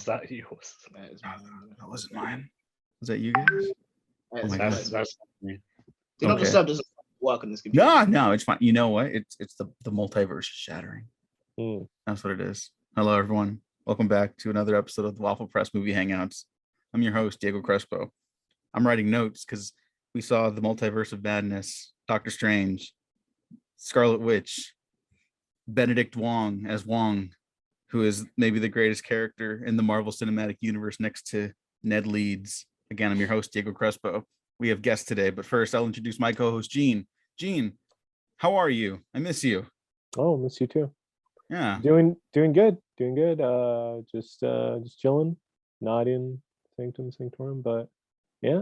is that yours? That is mine. That wasn't mine. Was that you guys? That is my mine. God. That's me. Do not Okay. disturb doesn't work on this computer. No, it's fine. You know what? It's the multiverse is shattering. That's what it is. Hello, everyone. Welcome back to another episode of the Waffle Press Movie Hangouts. I'm your host, Diego Crespo. I'm writing notes because we saw the Multiverse of Madness, Doctor Strange, Scarlet Witch, Benedict Wong as Wong, who is maybe the greatest character in the Marvel Cinematic Universe next to Ned Leeds. Again, I'm your host, Diego Crespo. We have guests today, but first I'll introduce my co-host, Gene. Gene, how are you? I miss you. Oh, miss you too. Yeah. Doing good. Just chilling, not in Sanctum Sanctorum, but yeah,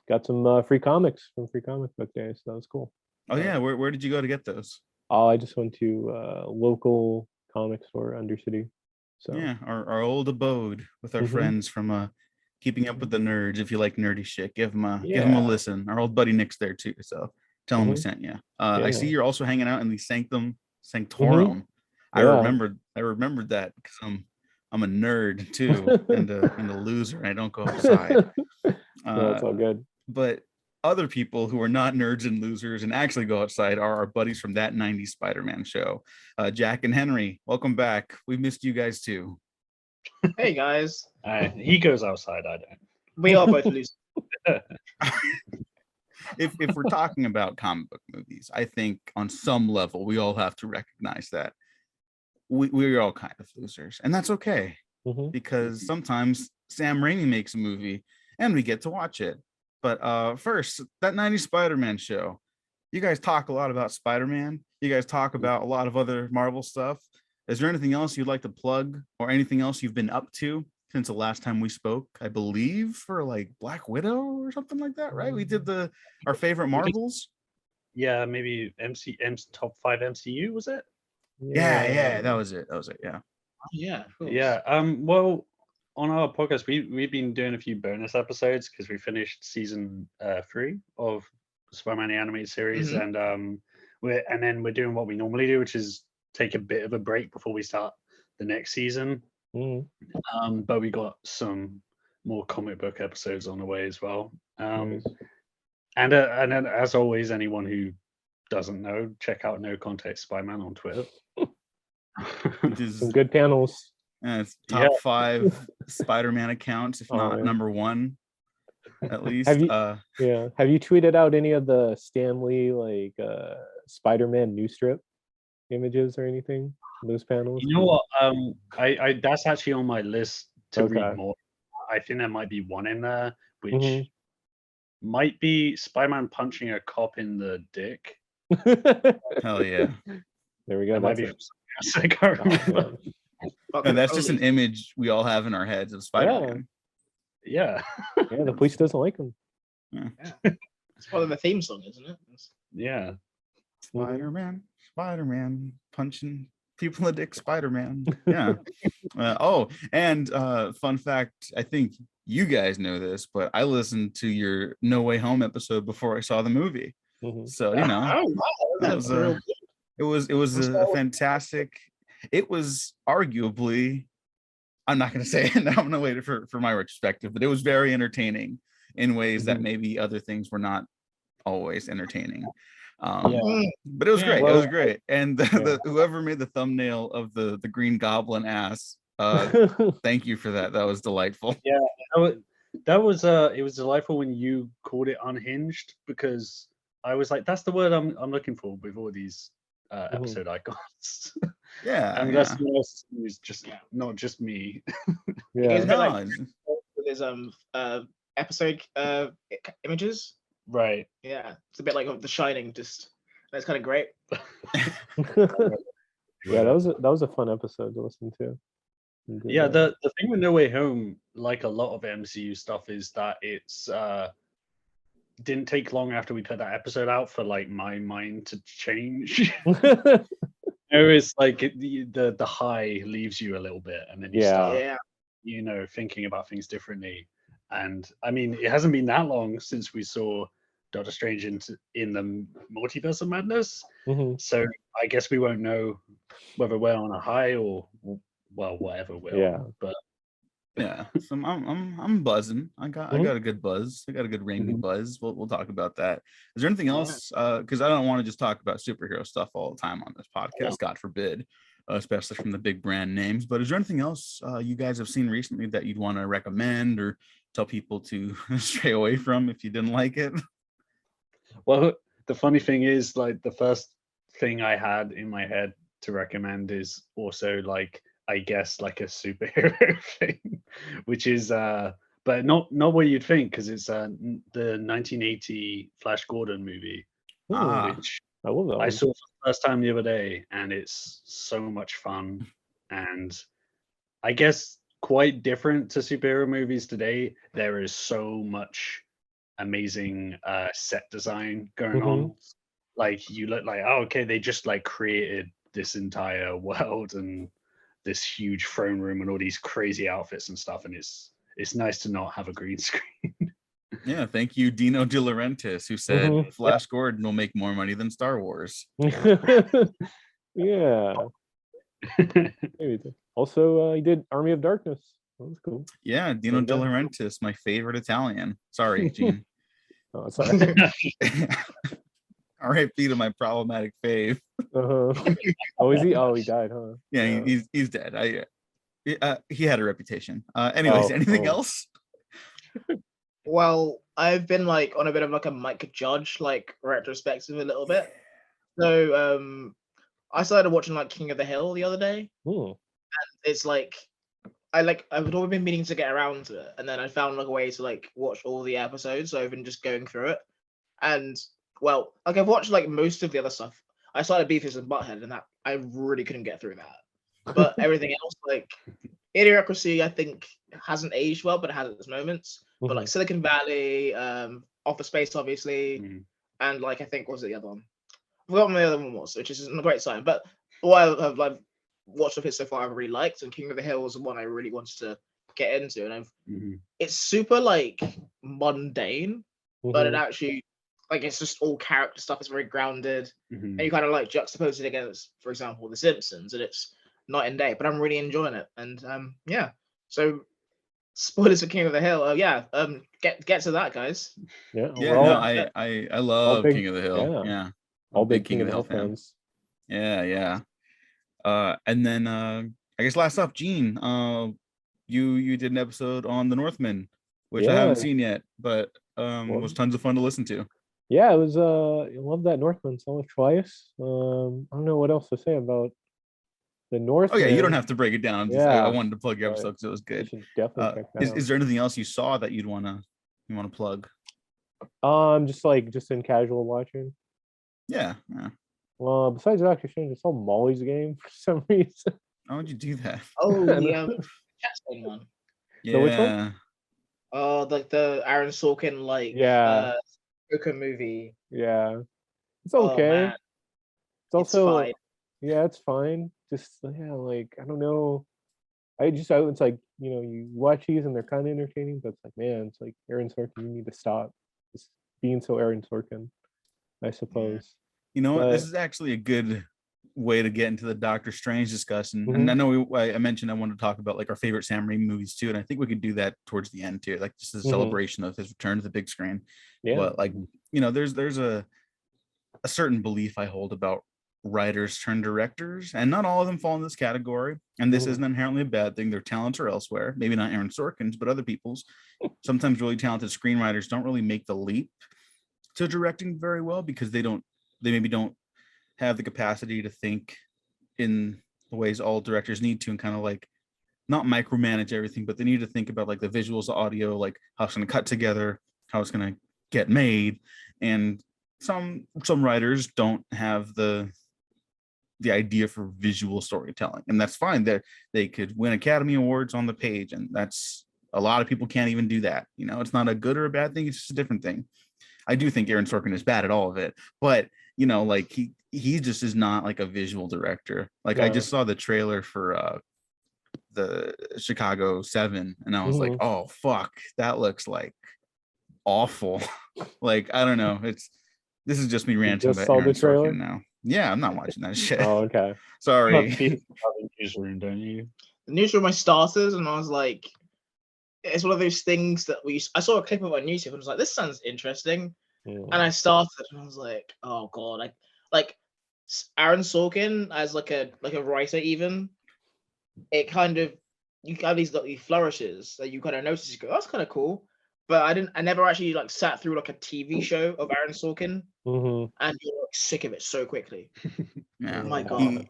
got some free comics from Free Comic Book Day, so that was cool. Oh yeah, where did you go to get those? I just went to local comic store, Undercity. So yeah, our old abode with our friends from Keeping Up with the Nerds. If you like nerdy shit, give them a listen. Our old buddy Nick's there too, so tell him we sent you. I see you're also hanging out in the Sanctum Sanctorum. I remembered that because I'm a nerd too and a loser, and I don't go outside. That's all good. But other people who are not nerds and losers and actually go outside are our buddies from That 90s Spider-Man show. Jack and Henry, welcome back. We missed you guys too. Hey guys. He goes outside, I don't. We are both losers. If we're talking about comic book movies, I think on some level we all have to recognize that we're all kind of losers, and that's okay because sometimes Sam Raimi makes a movie and we get to watch it. But first, That 90s Spider-Man show. You guys talk a lot about Spider-Man. You guys talk about a lot of other Marvel stuff. Is there anything else you'd like to plug or anything else you've been up to since the last time we spoke? I believe for like Black Widow or something like that, right? We did our favorite Marvels. Yeah, maybe top 5 MCU, was it? Yeah, that was it. Yeah. Yeah. Yeah. Well, on our podcast, we've been doing a few bonus episodes because we finished season 3 of Spider-Man the animated series, and we're doing what we normally do, which is take a bit of a break before we start the next season. But we got some more comic book episodes on the way as well. And then, as always, anyone who doesn't know, check out No Context Spider-Man on Twitter. Which is some good panels. It's top 5 Spider-Man accounts, if not number 1, at least. Have you tweeted out any of the Stan Lee Spider-Man new strip images or anything? Those panels. You know what? I that's actually on my list to read more. I think there might be one in there which might be Spider-Man punching a cop in the dick. Hell yeah! There we go. That might be. I can't remember. And that's just an image we all have in our heads of Spider-Man. Yeah. The police doesn't like him. Yeah. It's part of the theme song, isn't it? Yeah. Spider-Man punching people in the dick. Spider-Man. Yeah. And fun fact, I think you guys know this, but I listened to your No Way Home episode before I saw the movie. So it was a fantastic. It was arguably, I'm not going to say it, I'm going to wait for my retrospective, but it was very entertaining in ways that maybe other things were not always entertaining. But it was great. It was great. And whoever made the thumbnail of the Green Goblin ass, thank you for that. That was delightful. Yeah, it was delightful when you called it unhinged, because I was like, that's the word I'm looking for with all these episode icons. And that's just not just me. With his episode images. Right. Yeah, it's a bit like The Shining. Just that's kind of great. Yeah, that was a fun episode to listen to. Yeah, the thing with No Way Home, like a lot of MCU stuff, is that it's didn't take long after we put that episode out for like my mind to change. It's like the high leaves you a little bit, and then you start, thinking about things differently. And I mean, it hasn't been that long since we saw Doctor Strange in the Multiverse of Madness. So I guess we won't know whether we're on a high or whatever we're on. But Yeah, so I'm buzzing. I got a good buzz. I got a good Raimi buzz. We'll talk about that. Is there anything else? Because I don't want to just talk about superhero stuff all the time on this podcast. God forbid, especially from the big brand names. But is there anything else you guys have seen recently that you'd want to recommend or tell people to stray away from if you didn't like it? Well, the funny thing is, like, the first thing I had in my head to recommend is also, like, I guess, like a superhero thing, which is but not what you'd think, because it's the 1980 Flash Gordon movie, which I love that I one. saw for the first time the other day, and it's so much fun, and I guess quite different to superhero movies today. There is so much amazing set design going on. Like, you look like, oh, okay, they just like created this entire world and this huge throne room and all these crazy outfits and stuff, and it's nice to not have a green screen. Yeah, thank you, Dino De Laurentiis, who said Flash Gordon will make more money than Star Wars. Yeah. Also, he did Army of Darkness. That was cool. Yeah, Dino De Laurentiis, my favorite Italian. Sorry, Gene. Oh, sorry. R.I.P. to my problematic fave. Oh, is he? Oh, he died, huh? Yeah, he's dead. He had a reputation. Anyways, anything else? Well, I've been like on a bit of like a Mike Judge like retrospective a little bit. So I started watching like King of the Hill the other day. And it's like I've always been meaning to get around to it, and then I found like a way to like watch all the episodes. So I've been just going through it, and well, like I've watched like most of the other stuff. I started Beavis and Butthead, and that I really couldn't get through that. But everything else, like Idiocracy, I think hasn't aged well, but it has its moments. But like Silicon Valley, Office Space, obviously, and like I think what was the other one? I forgot what the other one was, which is a great sign. But what I've watched of it so far, I've really liked, and King of the Hill was the one I really wanted to get into, and it's super like mundane, but it actually like it's just all character stuff. It's very grounded, and you kind of like juxtapose it against, for example, The Simpsons, and it's night and day. But I'm really enjoying it, and yeah. So spoilers for King of the Hill. Get to that, guys. Yeah. I love King of the Hill. Yeah. All big King of the Hill fans. Yeah. And then I guess last up, Gene, you did an episode on The Northman, which I haven't seen yet, but it was tons of fun to listen to. Yeah, it was I love that Northman so much twice. I don't know what else to say about The Northman. Oh yeah, you don't have to break it down. I wanted to plug your episode because it was good. Definitely check that out. Is there anything else you saw that you want to plug? Just in casual watching. Yeah. Well, besides Doctor Strange, I saw Molly's Game for some reason. How would you do that? Oh, the Cat's one. Yeah. Which one? Oh, like the Aaron Sorkin Joker movie. Yeah, it's okay. It's also fine. Yeah, it's fine. Just like I don't know. It's like you watch these and they're kind of entertaining, but it's like, man, it's like Aaron Sorkin. You need to stop just being so Aaron Sorkin, I suppose. You know what? This is actually a good way to get into the Doctor Strange discussion. And I know I mentioned I wanted to talk about like our favorite Sam Raimi movies too, and I think we could do that towards the end too, like just a celebration of his return to the big screen. Yeah. But like there's a certain belief I hold about writers turned directors, and not all of them fall in this category. And this isn't inherently a bad thing. Their talents are elsewhere. Maybe not Aaron Sorkin's, but other people's. Sometimes really talented screenwriters don't really make the leap to directing very well because they maybe don't have the capacity to think in the ways all directors need to, and kind of like not micromanage everything, but they need to think about like the visuals, the audio, like how it's going to cut together, how it's going to get made. And some writers don't have the idea for visual storytelling, and that's fine. They could win Academy Awards on the page, and that's a lot of people can't even do that. It's not a good or a bad thing. It's just a different thing. I do think Aaron Sorkin is bad at all of it, but like he just is not like a visual director. Like I just saw the trailer for the Chicago 7, and I was like, oh fuck, that looks like awful. Like I don't know. This is just me ranting about Aaron Sorkin now. Yeah, I'm not watching that shit. Oh, okay. Sorry. The newsroom, don't you? The newsroom I started, and I was like, it's one of those things that I saw a clip of it on YouTube and was like, this sounds interesting. Mm. And I started and I was like, oh god, like Aaron Sorkin as like a writer, even it kind of, you have these like flourishes that you kind of notice, you go, that's kind of cool. But I never actually like sat through like a TV show of Aaron Sorkin, and you're like, sick of it so quickly. Yeah. Oh my god.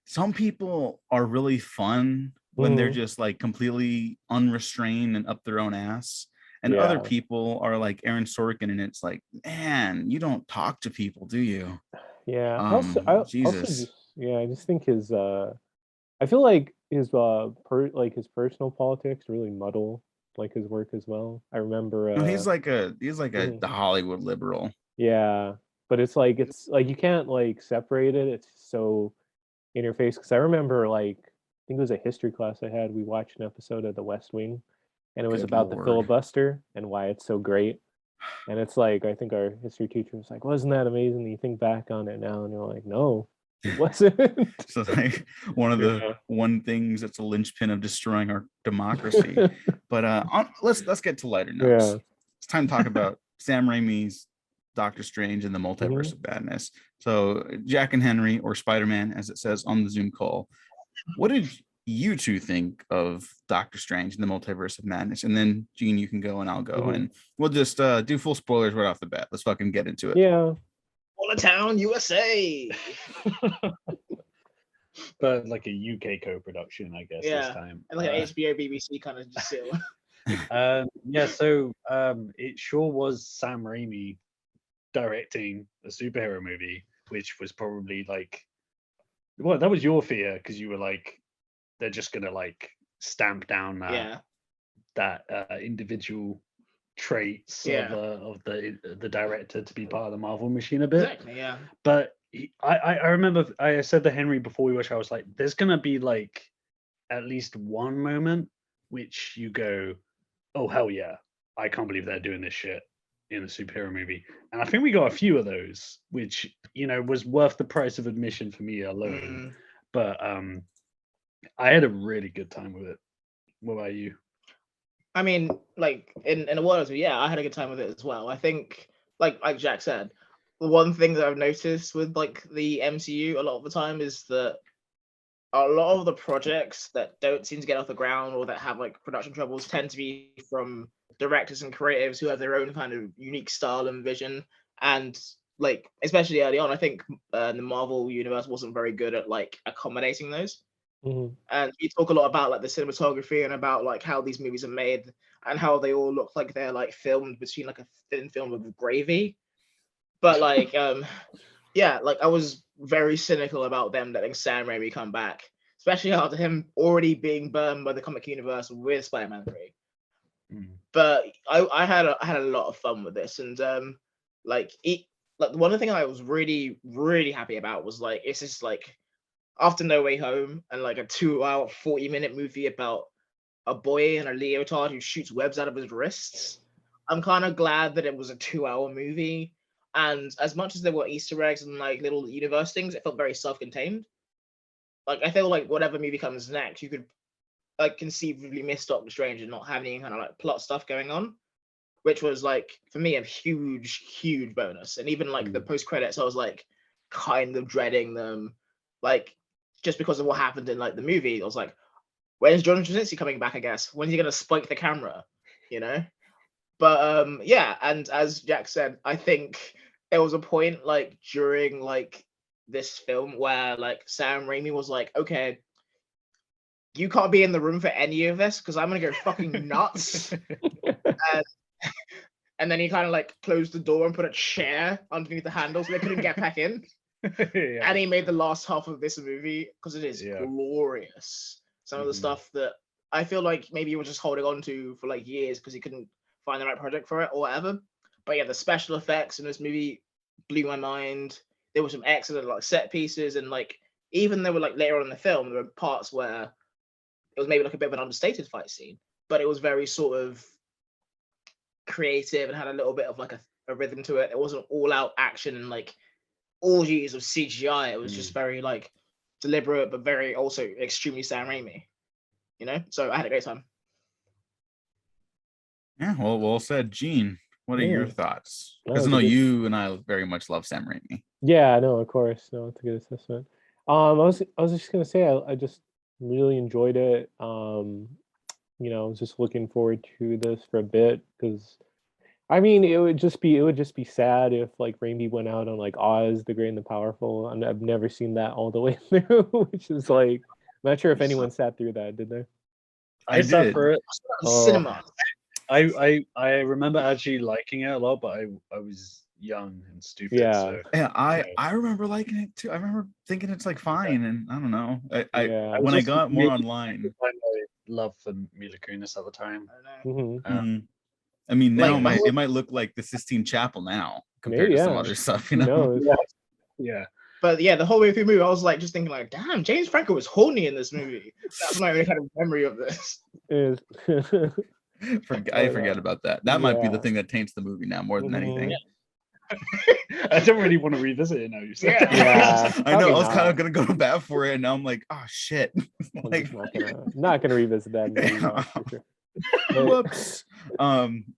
Some people are really fun when they're just like completely unrestrained and up their own ass. And other people are like Aaron Sorkin, and it's like, man, you don't talk to people, do you? Yeah. Jesus. I just think his I feel like his his personal politics really muddle like his work as well. I remember he's like a the Hollywood liberal. Yeah, but it's like you can't like separate it. It's so in your face. Because I remember like I think it was a history class I had. We watched an episode of The West Wing, and it was about the filibuster and why it's so great. And it's like I think our history teacher was like, "Wasn't that amazing?" And you think back on it now, and you're like, "No, it wasn't." So like one of the things that's a linchpin of destroying our democracy. But let's get to lighter notes. Yeah. It's time to talk about Sam Raimi's Doctor Strange and the Multiverse of Madness. So Jack and Henry, or Spider-Man, as it says on the Zoom call, what did you two think of Doctor Strange and the Multiverse of Madness? And then Gene, you can go and I'll go, and we'll just do full spoilers right off the bat. Let's fucking get into it. Yeah. Town, USA. But like a UK co-production, I guess, this time. And like an HBO BBC kind of just sit. So it sure was Sam Raimi directing a superhero movie, which was probably like, well, that was your fear, because you were like, they're just gonna like stamp down that individual traits of the director to be part of the Marvel machine a bit. Exactly, yeah. But I remember I said to Henry before we watched, I was like, there's gonna be like at least one moment which you go, oh hell yeah, I can't believe they're doing this shit in a superhero movie. And I think we got a few of those, which, you know, was worth the price of admission for me alone. But I had a really good time with it. What about you? I mean, like in a word, I had a good time with it as well. I think, like Jack said, the one thing that I've noticed with like the MCU a lot of the time is that a lot of the projects that don't seem to get off the ground or that have like production troubles tend to be from directors and creatives who have their own kind of unique style and vision. And like, especially early on, I think the Marvel universe wasn't very good at like accommodating those. And we talk a lot about like the cinematography and about like how these movies are made and how they all look like they're like filmed between like a thin film of gravy. But like, like I was very cynical about them letting Sam Raimi come back, especially after him already being burned by the comic universe with Spider-Man 3. But I had a lot of fun with this, and like one thing I was really happy about was like, it's just like after No Way Home and like a 2-hour 40-minute movie about a boy in a leotard who shoots webs out of his wrists, I'm kind of glad that it was a 2-hour movie. And as much as there were Easter eggs and like little universe things, it felt very self-contained. Like I feel like whatever movie comes next, you could like conceivably miss Doctor Strange and not have any kind of like plot stuff going on, which was like for me a huge bonus. And even like the post credits, I was like kind of dreading them, like just because of what happened in like the movie. I was like, when's John Krasinski coming back? I guess when's he gonna spike the camera, you know? But and as Jack said, I think there was a point like during like this film where like Sam Raimi was like, okay, you can't be in the room for any of this because I'm gonna go fucking nuts. And then he kind of like closed the door and put a chair underneath the handle so they couldn't get back in. And he made the last half of this movie, because it is glorious. Some of the stuff that I feel like maybe he was just holding on to for like years because he couldn't find the right project for it or whatever. But yeah, the special effects in this movie blew my mind. There were some excellent like set pieces, and like even though like later on in the film there were parts where it was maybe like a bit of an understated fight scene, but it was very sort of creative and had a little bit of like a rhythm to it. It wasn't all out action and like orgies of CGI. It was just very like deliberate, but very also extremely Sam Raimi, you know? So I had a great time. Yeah, well said, Gene. What are your thoughts? Because I know you and I very much love Sam Raimi. Yeah, no, of course, no, it's a good assessment. I was just gonna say I just really enjoyed it. You know, I was just looking forward to this for a bit because I mean it would just be sad if like Raimi went out on like Oz the Great and the Powerful, and I've never seen that all the way through, which is like I'm not sure if anyone sat through that, did they? I sat for it. Cinema. I remember actually liking it a lot, but I was young and stupid. Yeah. So Yeah, I remember liking it too. I remember thinking it's like fine, and I don't know. When I got more online, my love for Mila Kunis at the time. I mean, now Like, it might look like the Sistine Chapel now compared Maybe, to some yeah. other stuff, Who you know. knows? Yeah. But yeah, the whole way through the movie, I was like just thinking like, damn, James Franco was horny in this movie. That's my only kind of memory of this. Is I forget about that. That might be the thing that taints the movie now more than anything. I don't really want to revisit it now. You said. Yeah, I know. I was probably kind of not. gonna go to bat for it, and now I'm like, oh shit. I'm Like, just not gonna revisit that movie. No, for sure. But- whoops.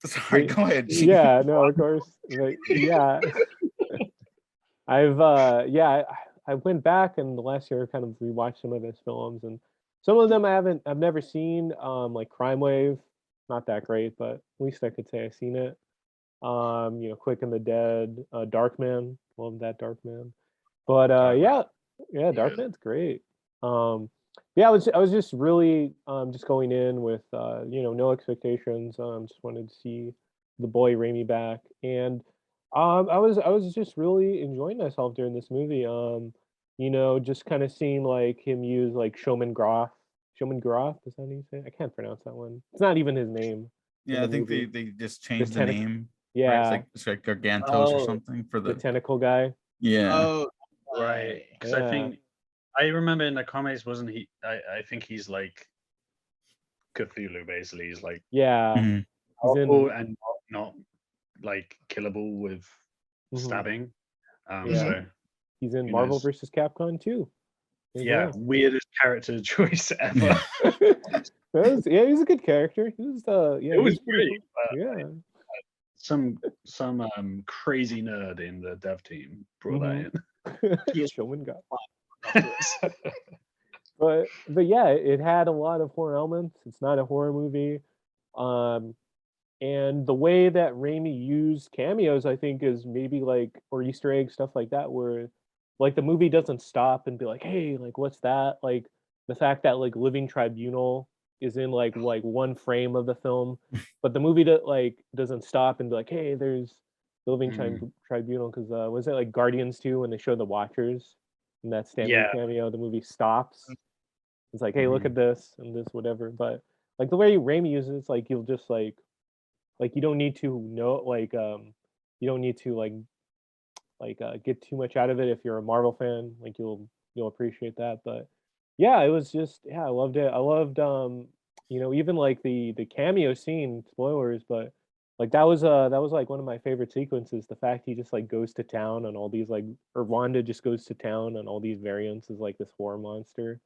Sorry. Go ahead. Gene. Yeah, no, of course. But yeah, I went back and the last year kind of rewatched some of his films, and some of them I've never seen. Like Crime Wave, not that great, but at least I could say I've seen it. You know, Quick and the Dead, Darkman, love that Darkman. But yeah, Darkman's great. Yeah, I was just really just going in with you know, no expectations. Just wanted to see the boy Raimi back, and I was just really enjoying myself during this movie. You know, just kind of seeing like him use like Showman Groff, is that how you say it? I can't pronounce that one. It's not even his name. Yeah, I think they just changed the name. Yeah, right? It's like Gargantos or something for the the tentacle guy. yeah. Oh, Right. Because I think I remember in the comics, wasn't he? I think he's like Cthulhu, basically. He's like Yeah, powerful and not like killable with stabbing. So he's in Marvel vs. Capcom too. Yeah, weirdest character choice ever. He's a good character. He was it was great. Cool. Yeah. Some crazy nerd in the dev team brought that in. Showman got. but yeah, it had a lot of horror elements. It's not a horror movie. And the way that Raimi used cameos, I think, is maybe like, or Easter egg stuff like that, where like the movie doesn't stop and be like, hey, like what's that? Like the fact that like Living Tribunal is in like one frame of the film, but the movie that like doesn't stop and be like, hey, there's the Living Tribunal, because was it like Guardians 2 when they show the Watchers in that Stan Lee cameo, the movie stops. It's like, hey, look at this and this, whatever. But like the way Raimi uses it, it's like you'll just like you don't need to know you don't need to get too much out of it if you're a Marvel fan. Like you'll appreciate that. But yeah, it was just I loved it. I loved you know, even like the cameo scene, spoilers, but like that was like one of my favorite sequences. The fact he just like goes to town on all these or Wanda just goes to town on all these variants as like this horror monster.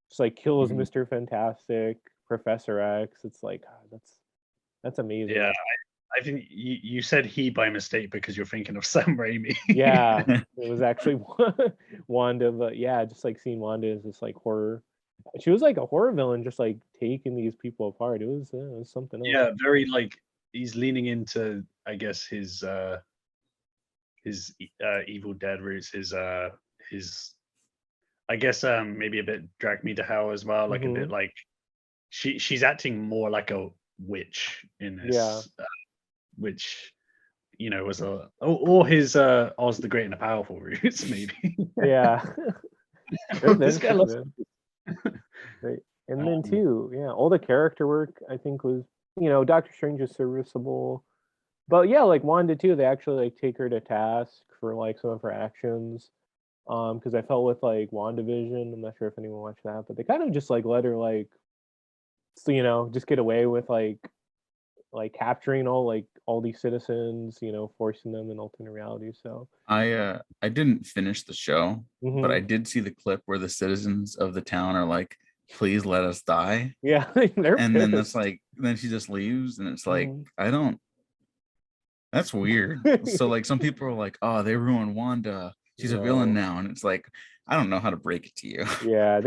Just like kills Mr. Fantastic, Professor X. It's like that's amazing. Yeah, I think you said he by mistake because you're thinking of Sam Raimi. Yeah, it was actually Wanda, but yeah, just like seeing Wanda as this like horror. She was like a horror villain, just like taking these people apart. It was something else. Yeah, very like he's leaning into, I guess, his Evil Dead roots, his I guess maybe a bit Drag Me to Hell as well, like a bit like she's acting more like a witch in this, which you know was or his Oz the Great and the Powerful roots maybe. Yeah. This guy loves right. And then too, all the character work I think was, you know, Doctor Strange is serviceable, but yeah, like Wanda too, they actually like take her to task for like some of her actions. Because I felt with like WandaVision, I'm not sure if anyone watched that, but they kind of just like let her like, you know, just get away with like capturing all these citizens, you know, forcing them in alternate reality. So I didn't finish the show, but I did see the clip where the citizens of the town are like, please let us die. Yeah, and then it's like then she just leaves, and it's like, I don't. That's weird. So like some people are like, oh, they ruined Wanda. She's a villain now, and it's like, I don't know how to break it to you. Yeah,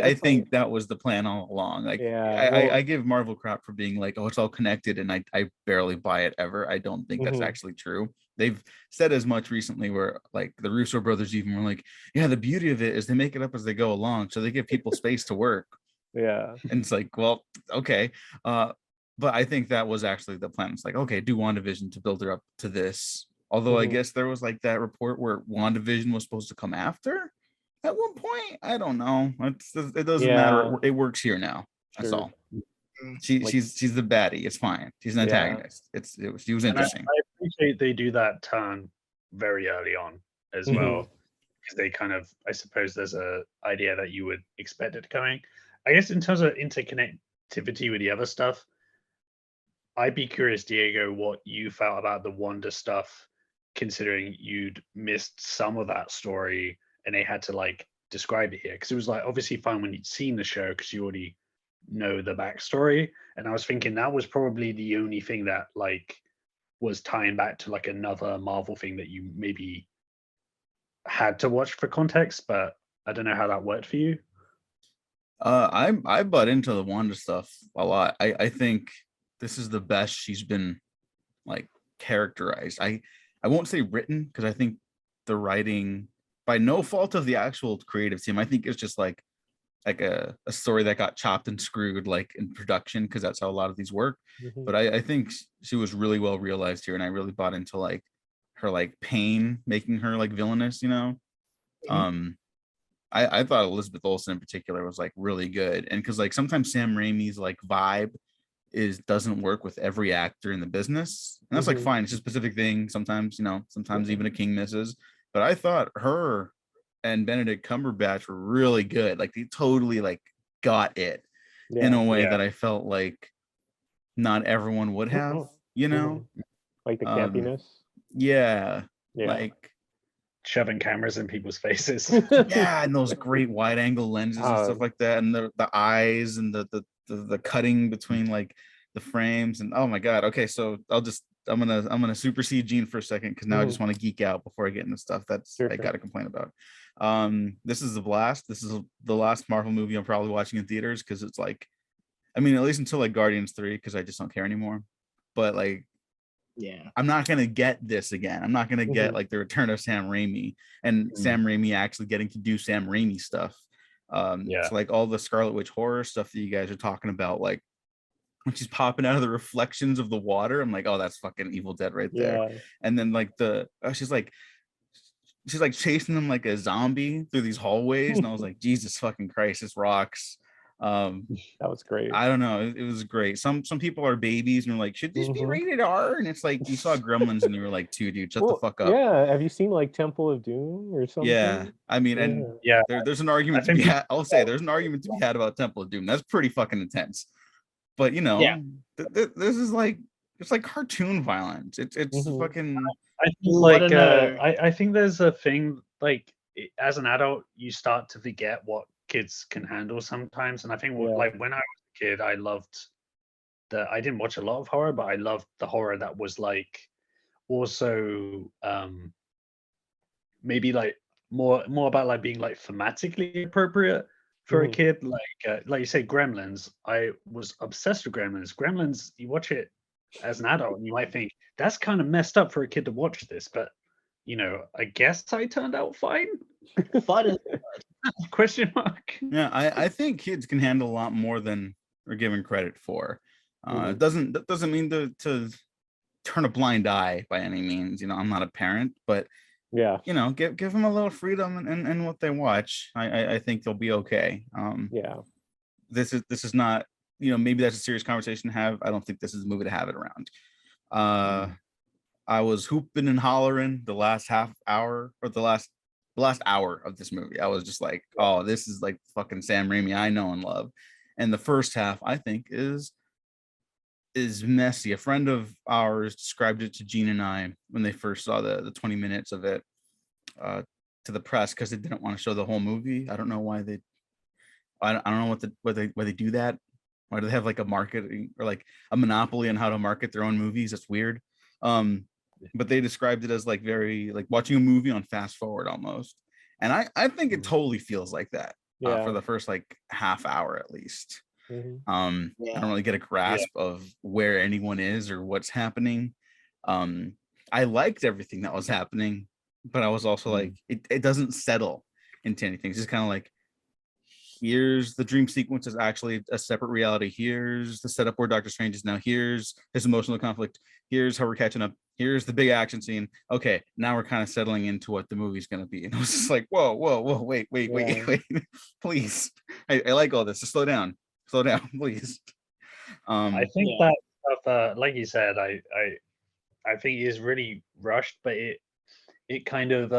I think that was the plan all along. Like, I give Marvel crap for being like, oh, it's all connected, and I barely buy it ever. I don't think that's actually true. They've said as much recently, where like the Russo brothers even were like, yeah, the beauty of it is they make it up as they go along, so they give people space to work. Yeah, and it's like, well, okay, but I think that was actually the plan. It's like, okay, do WandaVision to build her up to this. Although I guess there was like that report where WandaVision was supposed to come after at one point. I don't know. It doesn't matter. It works here now. That's all. She's the baddie. It's fine. She's an antagonist. She was interesting. I appreciate they do that turn very early on as well, because they kind of, I suppose there's a idea that you would expect it coming. I guess in terms of interconnectivity with the other stuff, I'd be curious, Diego, what you felt about the Wanda stuff, considering you'd missed some of that story and they had to like describe it here. Because it was like obviously fine when you'd seen the show because you already know the backstory. And I was thinking that was probably the only thing that like was tying back to like another Marvel thing that you maybe had to watch for context, but I don't know how that worked for you. I butt into the Wanda stuff a lot. I think this is the best she's been like characterized. I won't say written, because I the writing, by no fault of the actual creative team, I think it's just like a story that got chopped and screwed like in production, because that's how a lot of these work. But I think she was really well realized here, and I really bought into like her like pain making her like villainous, you know. I thought Elizabeth Olsen in particular was like really good, and because like sometimes Sam Raimi's like vibe doesn't work with every actor in the business, and that's like fine. It's a specific thing. Sometimes, you know, sometimes even a king misses. But I thought her and Benedict Cumberbatch were really good. Like they totally like got it in a way that I felt like not everyone would have, you know, like the campiness. Like shoving cameras in people's faces. And those great wide angle lenses and stuff like that, and the eyes and the cutting between like the frames, and oh my god. Okay, so I'm gonna supersede Gene for a second, because now I just want to geek out before I get into stuff that's I gotta complain about. This is a blast. This is the last Marvel movie I'm probably watching in theaters, because it's like, I mean, at least until like Guardians 3, because I just don't care anymore. But like, I'm not gonna get this again. I'm not gonna get like the return of Sam Raimi, and Sam Raimi actually getting to do Sam Raimi stuff. So like all the Scarlet Witch horror stuff that you guys are talking about, like when she's popping out of the reflections of the water, I'm like, oh, that's fucking Evil Dead right there. And then like she's like chasing them like a zombie through these hallways, and I was like, Jesus fucking Christ, this rocks. That was great. I don't know, it was great. Some people are babies and are like, should this be rated R? And it's like, you saw Gremlins and you were like, dude, shut the fuck up. Have you seen like Temple of Doom or something? I mean, and there's an argument to be had. I'll say there's an argument to be had about Temple of Doom. That's pretty fucking intense. But you know, this is like, it's like cartoon violence. It's fucking. I think there's a thing like, as an adult you start to forget what kids can handle sometimes, and I think like when I was a kid, I didn't watch a lot of horror, but I loved the horror that was like also maybe like more about like being like thematically appropriate for a kid, like you say, Gremlins. I was obsessed with Gremlins, you watch it as an adult and you might think that's kind of messed up for a kid to watch this, but you know, I guess I turned out fine. Question mark. I think kids can handle a lot more than are given credit for. That doesn't mean to turn a blind eye by any means. You know, I'm not a parent, but you know, give them a little freedom in what they watch. I think they'll be okay. This is not, you know, maybe that's a serious conversation to have. I don't think this is a movie to have it around. I was hooping and hollering the last half hour, or the last hour of this movie. I was just like, oh, this is like fucking Sam Raimi I know and love. And the first half, I think, is messy. A friend of ours described it to Gene and I when they first saw the 20 minutes of it to the press, because they didn't want to show the whole movie. I don't know why I don't know why they do that. Why do they have like a marketing or like a monopoly on how to market their own movies? It's weird. But they described it as like very like watching a movie on fast forward almost. And I think it totally feels like that for the first like half hour at least. I don't really get a grasp of where anyone is or what's happening. I liked everything that was happening, but I was also like, it doesn't settle into anything. It's just kind of like, here's the dream sequence is actually a separate reality. Here's the setup where Doctor Strange is now. Here's his emotional conflict. Here's how we're catching up. Here's the big action scene. Okay, now we're kind of settling into what the movie's going to be. And I was just like, whoa, wait, please. I like all this. Just slow down, please. I think that stuff, like you said, I think it is really rushed, but it kind of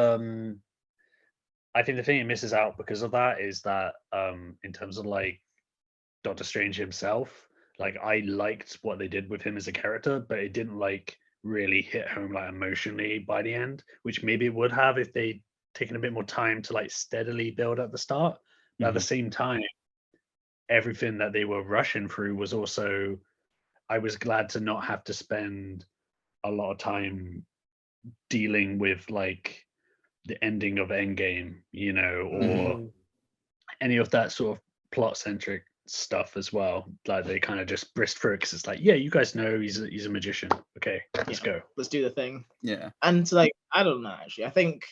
I think the thing it misses out because of that is that in terms of like Doctor Strange himself, like I liked what they did with him as a character, but it didn't like really hit home like emotionally by the end, which maybe it would have if they'd taken a bit more time to like steadily build at the start. But at the same time, everything that they were rushing through was also, I was glad to not have to spend a lot of time dealing with like the ending of Endgame, you know, or any of that sort of plot centric stuff as well. Like they kind of just brisk through it because it's like, yeah, you guys know he's a magician. Okay, let's go. Let's do the thing. Yeah. And like, I don't know, actually. I think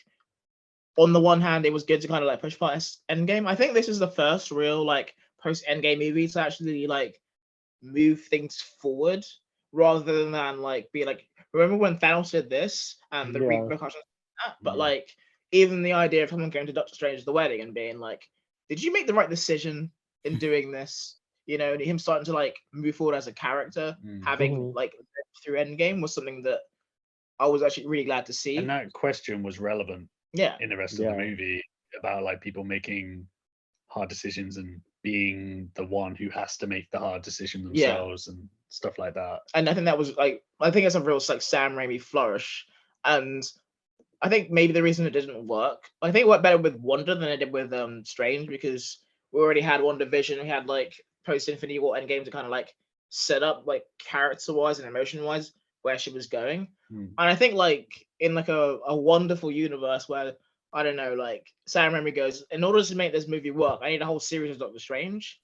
on the one hand, it was good to kind of like push past Endgame. I think this is the first real like post Endgame movie to actually like move things forward rather than like be like, remember when Thanos did this and the repercussions of that? But like even the idea of someone going to Doctor Strange at the wedding and being like, did you make the right decision in doing this? You know, and him starting to like move forward as a character, having like through Endgame was something that I was actually really glad to see. And that question was relevant in the rest of the movie about like people making hard decisions and being the one who has to make the hard decision themselves and stuff like that. And I think that was like, I think it's a real like Sam Raimi flourish. And I think maybe the reason it didn't work, I think it worked better with Wanda than it did with Strange, because we already had WandaVision, we had like post Infinity War Endgame to kind of like set up like character wise and emotion wise where she was going. And I think like in like a wonderful universe where, I don't know, like Sam Raimi goes, in order to make this movie work, I need a whole series of Doctor Strange.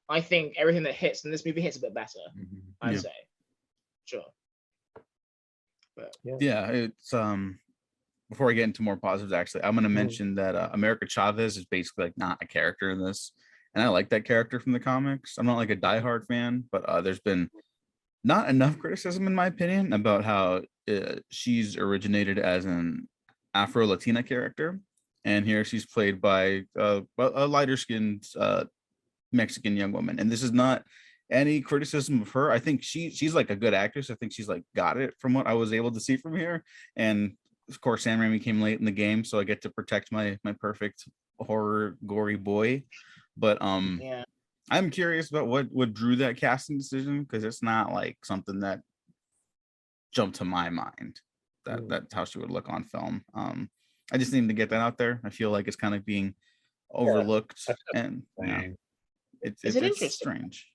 I think everything that hits in this movie hits a bit better. I'd say, sure. But, it's before I get into more positives, actually, I'm going to mention that America Chavez is basically like not a character in this, and I like that character from the comics. I'm not like a diehard fan, but there's been not enough criticism, in my opinion, about how she's originated as an Afro-Latina character, and here she's played by a lighter-skinned Mexican young woman. And this is not any criticism of her. I think she's like a good actress. I think she's like got it from what I was able to see from here. And of course, Sam Raimi came late in the game, so I get to protect my perfect horror gory boy. But I'm curious about what drew that casting decision, because it's not like something that jumped to my mind that that's how she would look on film. I just needed to get that out there. I feel like it's kind of being overlooked, and it's strange.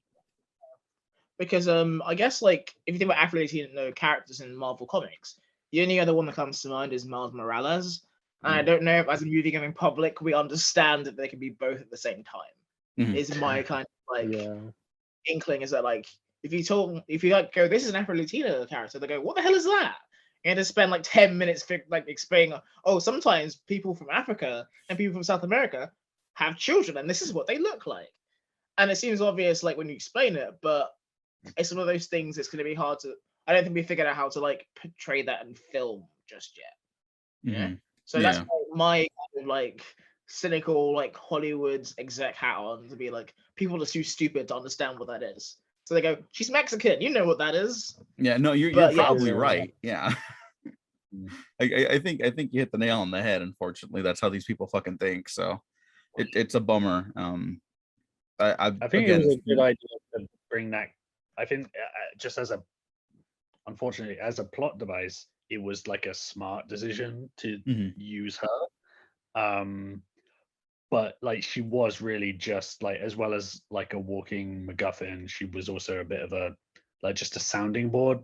Because I guess like if you think about Afro-Latino characters in Marvel comics, the only other one that comes to mind is Miles Morales. And I don't know if as a movie going public we understand that they can be both at the same time. Is my kind of like inkling, is that like if you like go, this is an Afro-Latino character, they go, what the hell is that? And to spend like 10 minutes like explaining, oh, sometimes people from Africa and people from South America have children and this is what they look like. And it seems obvious like when you explain it, but it's one of those things that's going to be hard to, I don't think we figured out how to like portray that in film just yet. Yeah. So that's my kind of like cynical like Hollywood exec hat on, to be like, people are too stupid to understand what that is. So they go, she's Mexican, you know what that is. Yeah, no, you're probably right. Yeah. I think you hit the nail on the head. Unfortunately, that's how these people fucking think. So it's a bummer. I think it was a good idea to bring that. I think just unfortunately, as a plot device, it was like a smart decision to use her. but like she was really just like, as well as like a walking MacGuffin, she was also a bit of a like just a sounding board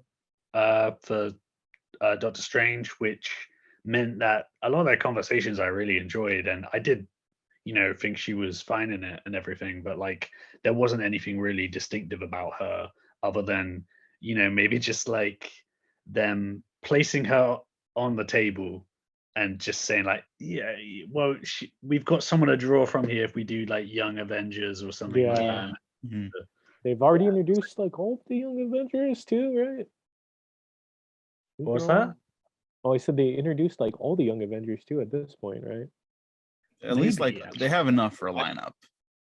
for Doctor Strange, which meant that a lot of their conversations I really enjoyed, and I did, think she was fine in it and everything, but like there wasn't anything really distinctive about her other than, maybe just like them placing her on the table and just saying like, yeah, well, we've got someone to draw from here if we do like Young Avengers or something like Yeah. that. Mhm. They've already introduced like all the Young Avengers too, right? What was that? Oh, I said they introduced like all the Young Avengers too at this point, right? At least Maybe, like they have enough for a lineup.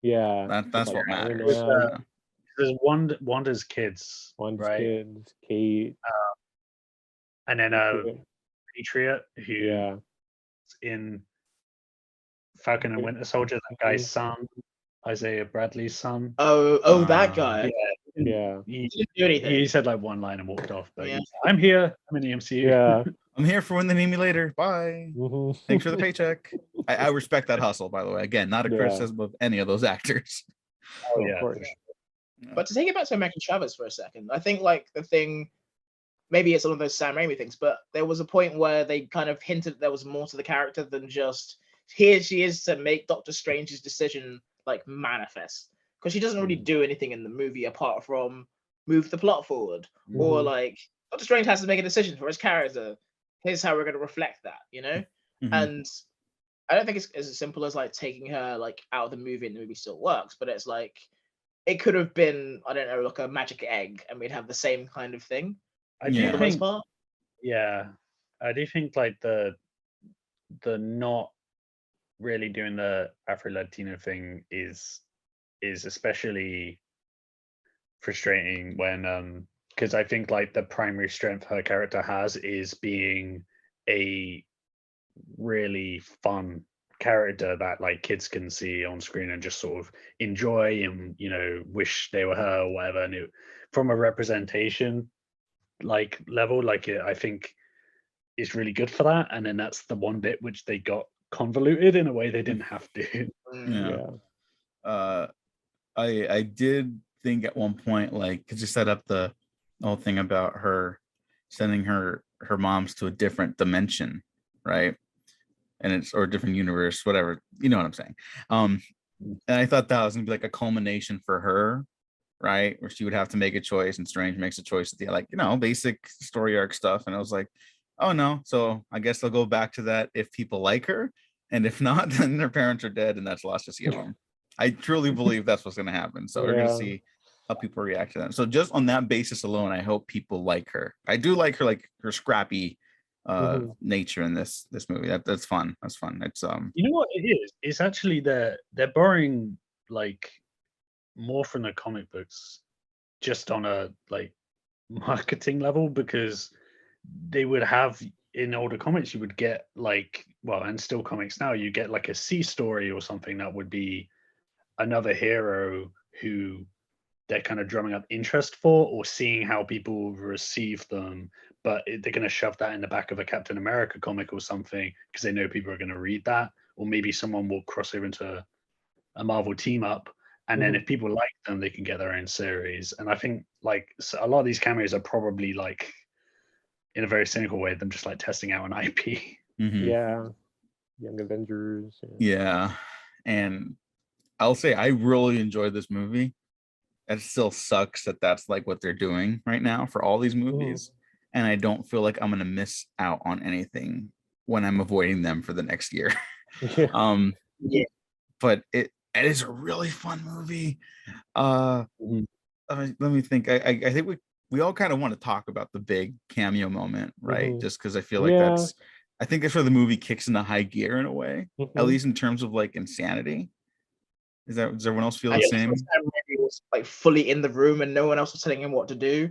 Yeah. That's like what Iron matters. Man, Yeah. There's Wanda's kids, Wanda's right? kids, Kate. And then Patriot. Patriot, who Yeah. in Falcon and Winter Soldier, that guy's son, Isaiah Bradley's son. Oh, that guy. Yeah. He didn't do anything. He said like one line and walked off. But Yeah. I'm here. I'm in the MCU. Yeah. I'm here for when they need me later. Bye. Mhm. Thanks for the paycheck. I respect that hustle, by the way. Again, not a Yeah. criticism of any of those actors. Oh, Of yeah. course. For sure. But to take it back to American Chavez for a second, I think like the thing, maybe it's one of those Sam Raimi things, but there was a point where they kind of hinted there was more to the character than just here she is to make Doctor Strange's decision like manifest, because she doesn't really do anything in the movie apart from move the plot forward, or like Doctor Strange has to make a decision for his character. Here's how we're going to reflect that, Mhm. And I don't think it's as simple as like taking her like out of the movie and the movie still works, but it's like it could have been, I don't know, like a magic egg and we'd have the same kind of thing I for do the most think, part. yeah, I do think like the not really doing the Afro Latino thing is especially frustrating when because I think like the primary strength her character has is being a really fun character that like kids can see on screen and just sort of enjoy and wish they were her or whatever, and from a representation like level, like I think is really good for that, and then that's the one bit which they got convoluted in a way they didn't have to. Yeah. I did think at one point, like, because you set up the whole thing about her sending her moms to a different dimension, right? And it's, or a different universe, whatever, you know what I'm saying. And I thought that was gonna be like a culmination for her, right, where she would have to make a choice and Strange makes a choice at the, like, basic story arc stuff. And I was like, oh no, so I guess they'll go back to that if people like her, and if not, then their parents are dead and that's lost to see them. I truly believe that's what's going to happen. So we're going to see how people react to that. So just on that basis alone, I hope people like her. I do like her, like her scrappy nature in this movie. That's fun. That's fun. It's You know what it is? It's actually they're borrowing like more from the comic books, just on a like marketing level, because they would have in older comics you would get like, well, and still comics now, you get like a C story or something that would be another hero who they're kind of drumming up interest for or seeing how people receive them, but they're going to shove that in the back of a Captain America comic or something because they know people are going to read that, or maybe someone will cross over into a Marvel team up, and then if people like them they can get their own series. And I think like so a lot of these cameos are probably like, in a very cynical way, them just like testing out an IP. Yeah, Young Avengers. Yeah, and I'll say I really enjoyed this movie. It still sucks that that's like what they're doing right now for all these movies, and I don't feel like I'm gonna miss out on anything when I'm avoiding them for the next year. But it is a really fun movie. Let me think. I think we all kind of want to talk about the big cameo moment, right? Just because I feel like I think that's where the movie kicks into high gear in a way, at least in terms of like insanity. Does everyone else feel the same? He was like fully in the room and no one else was telling him what to do.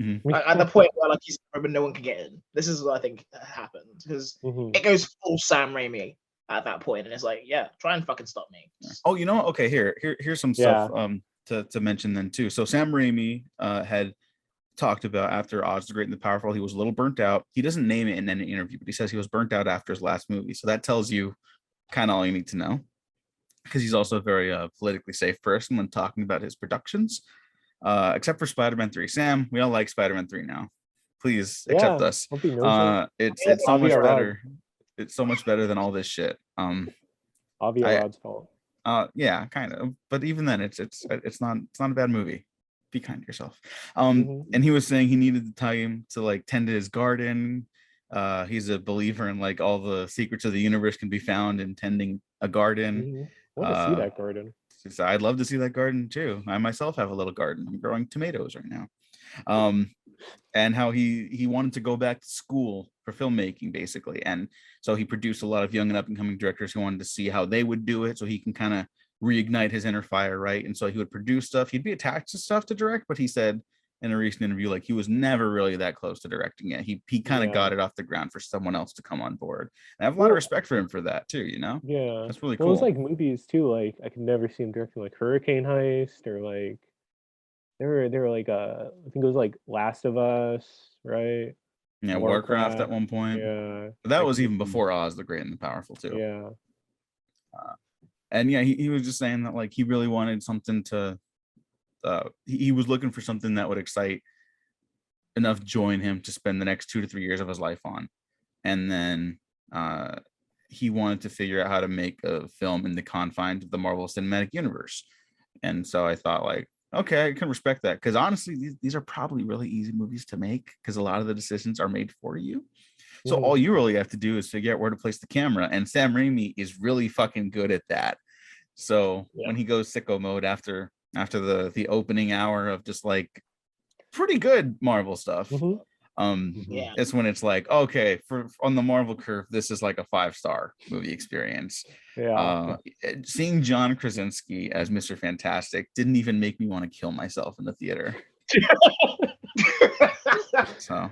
At the point where like he's in the room and no one can get in. This is what I think happened, because it goes full Sam Raimi at that point, and it's like, yeah, try and fucking stop me. Oh, you know what? Okay, here's some stuff to mention then too. So Sam Raimi had talked about after Oz the Great and the Powerful, he was a little burnt out. He doesn't name it in any interview, but he says he was burnt out after his last movie. So that tells you kind of all you need to know. because he's also a very politically safe person when talking about his productions, except for Spider-Man 3. Sam, we all like Spider-Man 3 now. Please accept us. Hope he knows It's so much Avi Arad. better. It's so much better than all this shit. Avi Arad's fault. Yeah, kind of. But even then, it's not a bad movie. Be kind to yourself. And he was saying he needed the time to like tend to his garden. He's a believer in like all the secrets of the universe can be found in tending a garden. I want to see that garden. I'd love to see that garden too. I myself have a little garden. I'm growing tomatoes right now. And how he wanted to go back to school for filmmaking, basically. And so he produced a lot of young and up-and-coming directors who wanted to see how they would do it so he can kind of reignite his inner fire, right? And so he would produce stuff. He'd be attached to stuff to direct, but he said in a recent interview, like he was never really that close to directing it. He kind of got it off the ground for someone else to come on board. And I have a lot of respect for him for that too, you know? Yeah. That's really cool. Well, it's like movies too, like I could never see him directing like Hurricane Heist or like they were like I think it was like Last of Us, right? Yeah, Warcraft at one point. Yeah. But that was even before Oz the Great and the Powerful too. Yeah. And yeah, he was just saying that like he really wanted something to he was looking for something that would excite enough joy in him to spend the next 2 to 3 years of his life on. And then he wanted to figure out how to make a film in the confines of the Marvel Cinematic Universe. And so I thought like, okay, I can respect that, because honestly, these are probably really easy movies to make because a lot of the decisions are made for you. So all you really have to do is figure out where to place the camera, and Sam Raimi is really fucking good at that. So when he goes sicko mode after the opening hour of just like pretty good Marvel stuff, it's when it's like, okay, on the Marvel curve, this is like a 5-star movie experience. Seeing John Krasinski as Mr. Fantastic didn't even make me want to kill myself in the theater. So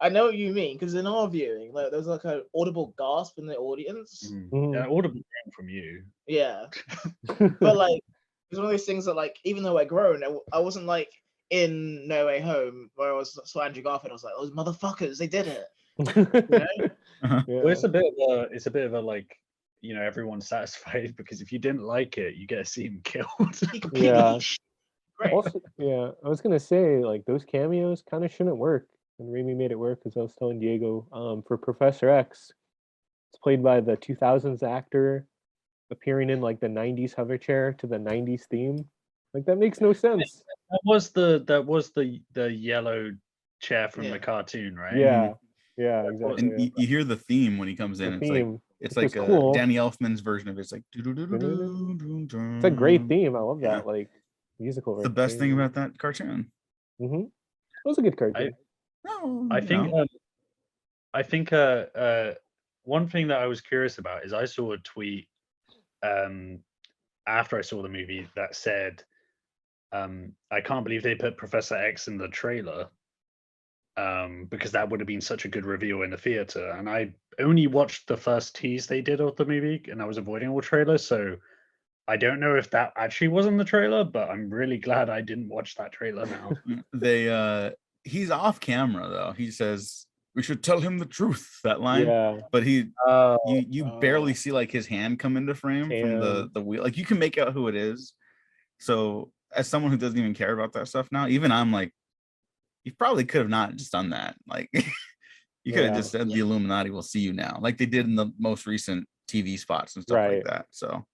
I know what you mean, because in our viewing, like, there was like an audible gasp in the audience. Yeah, audible from you. Yeah, but like it's one of those things that, like, even though I grown, I wasn't like in No Way Home where I saw Andrew Garfield. I was like, those motherfuckers, they did it. You know? Well, it's a bit of a like, you know, everyone's satisfied because if you didn't like it, you get to see him killed. Also, I was gonna say like those cameos kind of shouldn't work, and Raimi made it work, because I was telling Diego, for Professor X, it's played by the 2000s actor appearing in like the 90s hover chair to the 90s theme. Like that makes no sense. That was the yellow chair from the cartoon, right? Yeah, exactly. And you hear the theme when he comes in. It's like cool. Danny Elfman's version of it. It's like it's a great theme. I love that. Like musical. The best thing about that cartoon. It was a good cartoon. I think one thing that I was curious about is I saw a tweet after I saw the movie that said, I can't believe they put Professor X in the trailer, because that would have been such a good reveal in the theater. And I only watched the first tease they did of the movie, and I was avoiding all trailers, so I don't know if that actually was in the trailer, but I'm really glad I didn't watch that trailer now. He's off camera though. He says we should tell him the truth, that line. But you barely see like his hand come into frame from the wheel. Like you can make out who it is. So as someone who doesn't even care about that stuff now, even I'm like, you probably could have not just done that. Like you could have just said the Illuminati will see you now, like they did in the most recent TV spots and stuff like that. So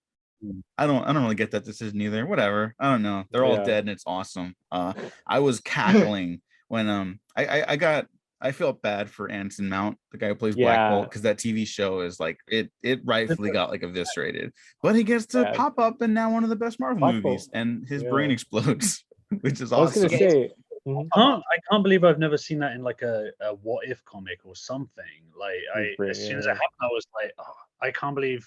I don't really get that decision either. Whatever. I don't know. They're all dead and it's awesome. I was cackling when I felt bad for Anson Mount, the guy who plays Black Bolt, because that TV show is like it rightfully got like eviscerated. But he gets to pop up in now one of the best Marvel movies, and his brain explodes, which is awesome. I was gonna say, I can't believe I've never seen that in like a What If comic or something. Like as soon as it happened, I was like, oh, I can't believe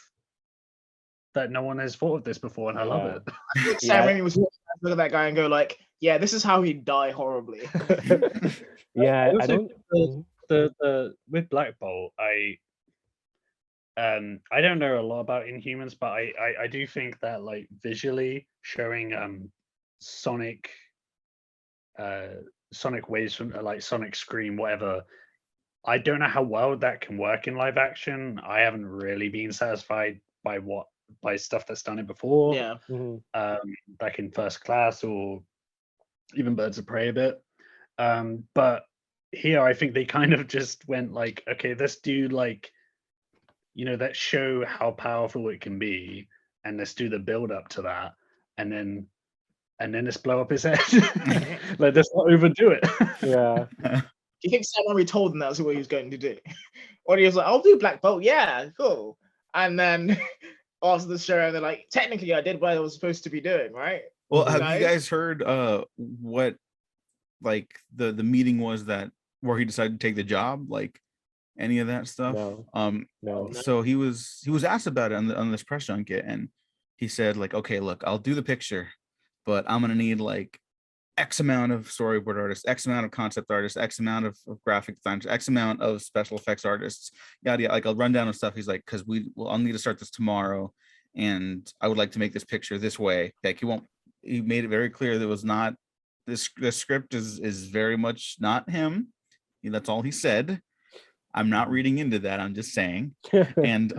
that no one has thought of this before, and I love it. Sam Raimi was look at that guy and go like, yeah, this is how he'd die horribly. I don't. The with Black Bolt, I don't know a lot about Inhumans, but I do think that like visually showing Sonic waves from like Sonic Scream, whatever. I don't know how well that can work in live action. I haven't really been satisfied by what by stuff that's done it before. Yeah. Back in First Class or even Birds of Prey a bit. But here I think they kind of just went like, okay, let's do like, let's show how powerful it can be, and let's do the build up to that, and then let's blow up his head. Like, let's not overdo it. Yeah. Do you think Sam Raimi told him that's what he was going to do? Or he was like, I'll do Black Bolt, yeah, cool. And then after the show, they're like, technically I did what I was supposed to be doing, right? Well, have you guys heard what like the meeting was that where he decided to take the job? Like any of that stuff? No. So he was asked about it on this press junket, and he said like, okay, look, I'll do the picture, but I'm gonna need like X amount of storyboard artists, X amount of concept artists, X amount of graphic designers, X amount of special effects artists, yada yada. Like I'll run down of stuff. He's like, because I'll need to start this tomorrow, and I would like to make this picture this way. Like he made it very clear that it was not this. The script is very much not him. That's all he said. I'm not reading into that. I'm just saying. And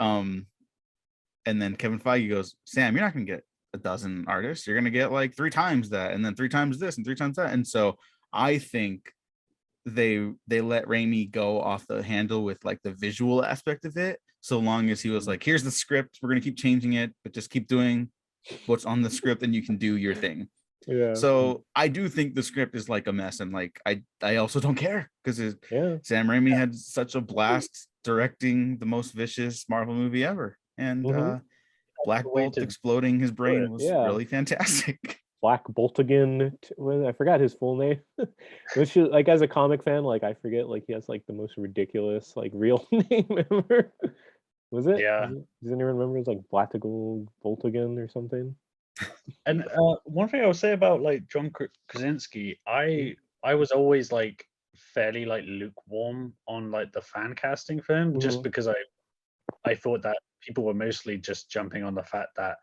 then Kevin Feige goes, Sam, you're not gonna get a dozen artists. You're gonna get like 3 times that, and then 3 times this, and 3 times that. And so I think they let Raimi go off the handle with like the visual aspect of it, so long as he was like, here's the script, we're gonna keep changing it, but just keep doing what's on the script, and you can do your thing. Yeah. So I do think the script is like a mess, and like I also don't care, because Sam Raimi had such a blast directing the most vicious Marvel movie ever, and Black Bolt exploding his brain was really fantastic. Black Bolt again. I forgot his full name. Which is, like, as a comic fan, like I forget, like he has like the most ridiculous like real name ever. Was it? Yeah. Does anyone remember? It's like Blatigal Boltigan or something. And one thing I would say about like John Krasinski, I was always like fairly like lukewarm on like the fan casting for him, just because I thought that people were mostly just jumping on the fact that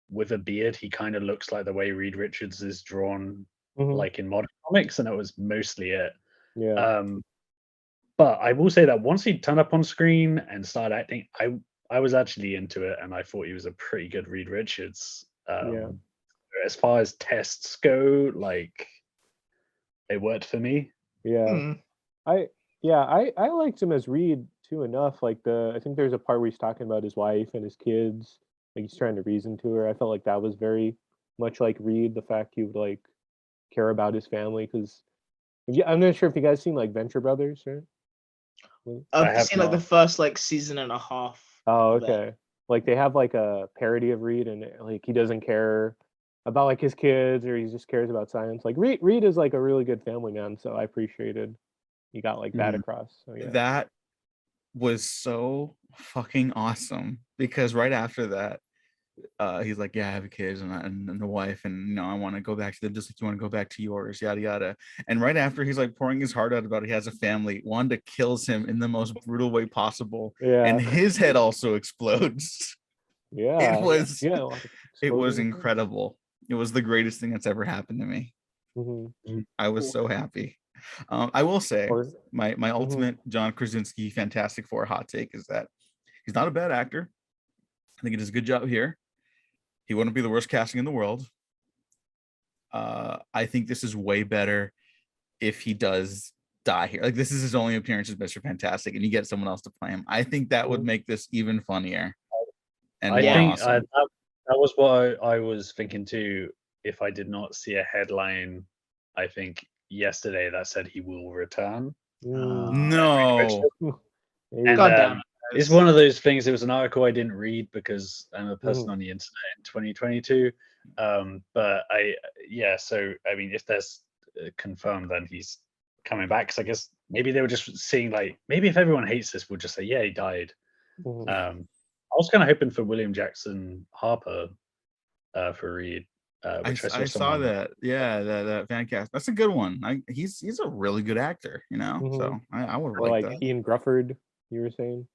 with a beard he kind of looks like the way Reed Richards is drawn like in modern comics, and it was mostly it. But I will say that once he turned up on screen and started acting, I was actually into it, and I thought he was a pretty good Reed Richards. As far as tests go, like it worked for me. I liked him as Reed too enough. Like I think there's a part where he's talking about his wife and his kids, like he's trying to reason to her. I felt like that was very much like Reed, the fact he would like care about his family. Because I'm not sure if you guys seen like Venture Brothers, right? I've seen like the first like season and a half. Oh, okay. Like they have like a parody of Reed, and like he doesn't care about like his kids, or he just cares about science. Like Reed is like a really good family man, so I appreciated he got like that across. So yeah. That was so fucking awesome, because right after that he's like, yeah, I have a kid and a wife, and I want to go back to them just like you want to go back to yours, yada yada. And right after he's like pouring his heart out about it, he has a family, Wanda kills him in the most brutal way possible, and his head also explodes. It was incredible. It was the greatest thing that's ever happened to me. I was so happy. I will say my ultimate John Krasinski Fantastic Four hot take is that he's not a bad actor. I think he does a good job here. He wouldn't be the worst casting in the world. I think this is way better if he does die here. Like, this is his only appearance as Mr. Fantastic, and you get someone else to play him. I think that would make this even funnier. And I think awesome. that was what I was thinking too. If I did not see a headline, I think yesterday that said he will return. No. And Goddamn. it's one of those things. It was an article I didn't read because I'm a person on the internet in 2022. But so I mean, if there's confirmed, then he's coming back. Because I guess maybe they were just seeing like, maybe if everyone hates this, we'll just say, yeah, he died. I was kind of hoping for William Jackson Harper for Reed. I saw that. Yeah, that fan cast. That's a good one. He's a really good actor, So I would like that. Ian Grufford, you were saying.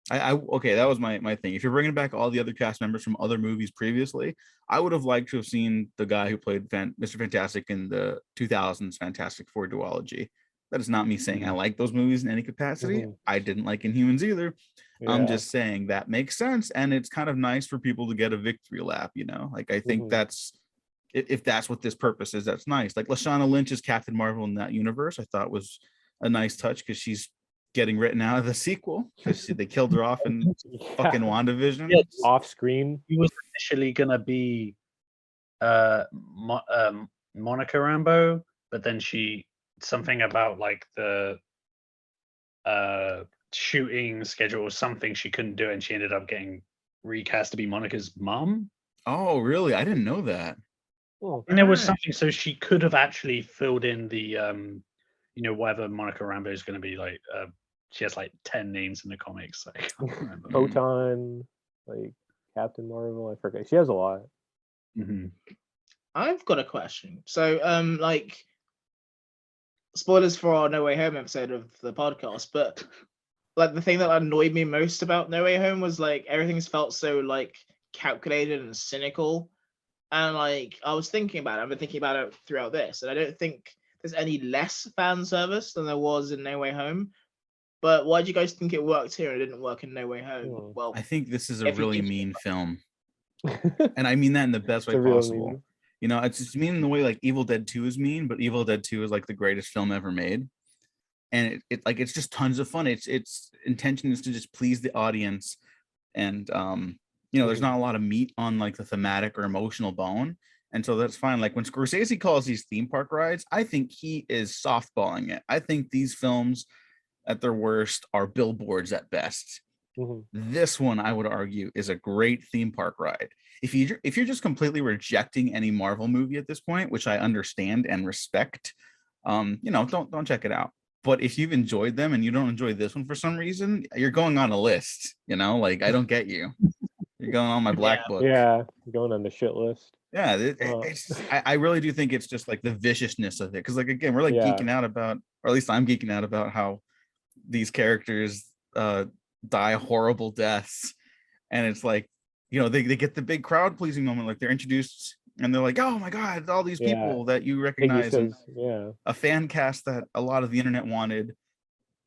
Okay, that was my thing. If you're bringing back all the other cast members from other movies previously, I would have liked to have seen the guy who played Mr. Fantastic in the 2000s Fantastic Four duology. That is not me saying I like those movies in any capacity. I didn't like Inhumans either. I'm just saying that makes sense, and it's kind of nice for people to get a victory lap, you know. Like I think that's if that's what this purpose is, that's nice. Like Lashana Lynch's Captain Marvel in that universe, I thought was a nice touch because she's getting written out of the sequel because they killed her off in fucking WandaVision. Yeah, off screen. He was initially gonna be Monica Rambeau, but then something about like the shooting schedule or something, she couldn't do it, and she ended up getting recast to be Monica's mom. Oh, really? I didn't know that. And there was something, so she could have actually filled in the whatever Monica Rambeau is going to be like. She has like 10 names in the comics. I can't remember. Photon, like Captain Marvel. I forget. She has a lot. I've got a question. So, like, spoilers for our No Way Home episode of the podcast, but like the thing that annoyed me most about No Way Home was like everything's felt so like calculated and cynical. And like I was thinking about it, I've been thinking about it throughout this, and I don't think there's any less fan service than there was in No Way Home. But why do you guys think it worked here and it didn't work in No Way Home? Well, I think this is a really mean film. And I mean that in the best way possible. You know, it's just mean in the way like Evil Dead 2 is mean, but Evil Dead 2 is like the greatest film ever made. And it's just tons of fun. Its intention is to just please the audience. And there's not a lot of meat on like the thematic or emotional bone. And so that's fine. Like when Scorsese calls these theme park rides, I think he is softballing it. I think these films at their worst are billboards at best. This one, I would argue, is a great theme park ride. If you're just completely rejecting any Marvel movie at this point, which I understand and respect, don't check it out. But if you've enjoyed them and you don't enjoy this one for some reason, you're going on a list. Like I don't get you. You're going on my black book. Yeah, going on the shit list. Yeah, I really do think it's just like the viciousness of it. Because like again, we're like geeking out about, or at least I'm geeking out about how these characters die horrible deaths, and it's like they get the big crowd pleasing moment, like they're introduced and they're like, oh my god, all these people that you recognize, a fan cast that a lot of the internet wanted,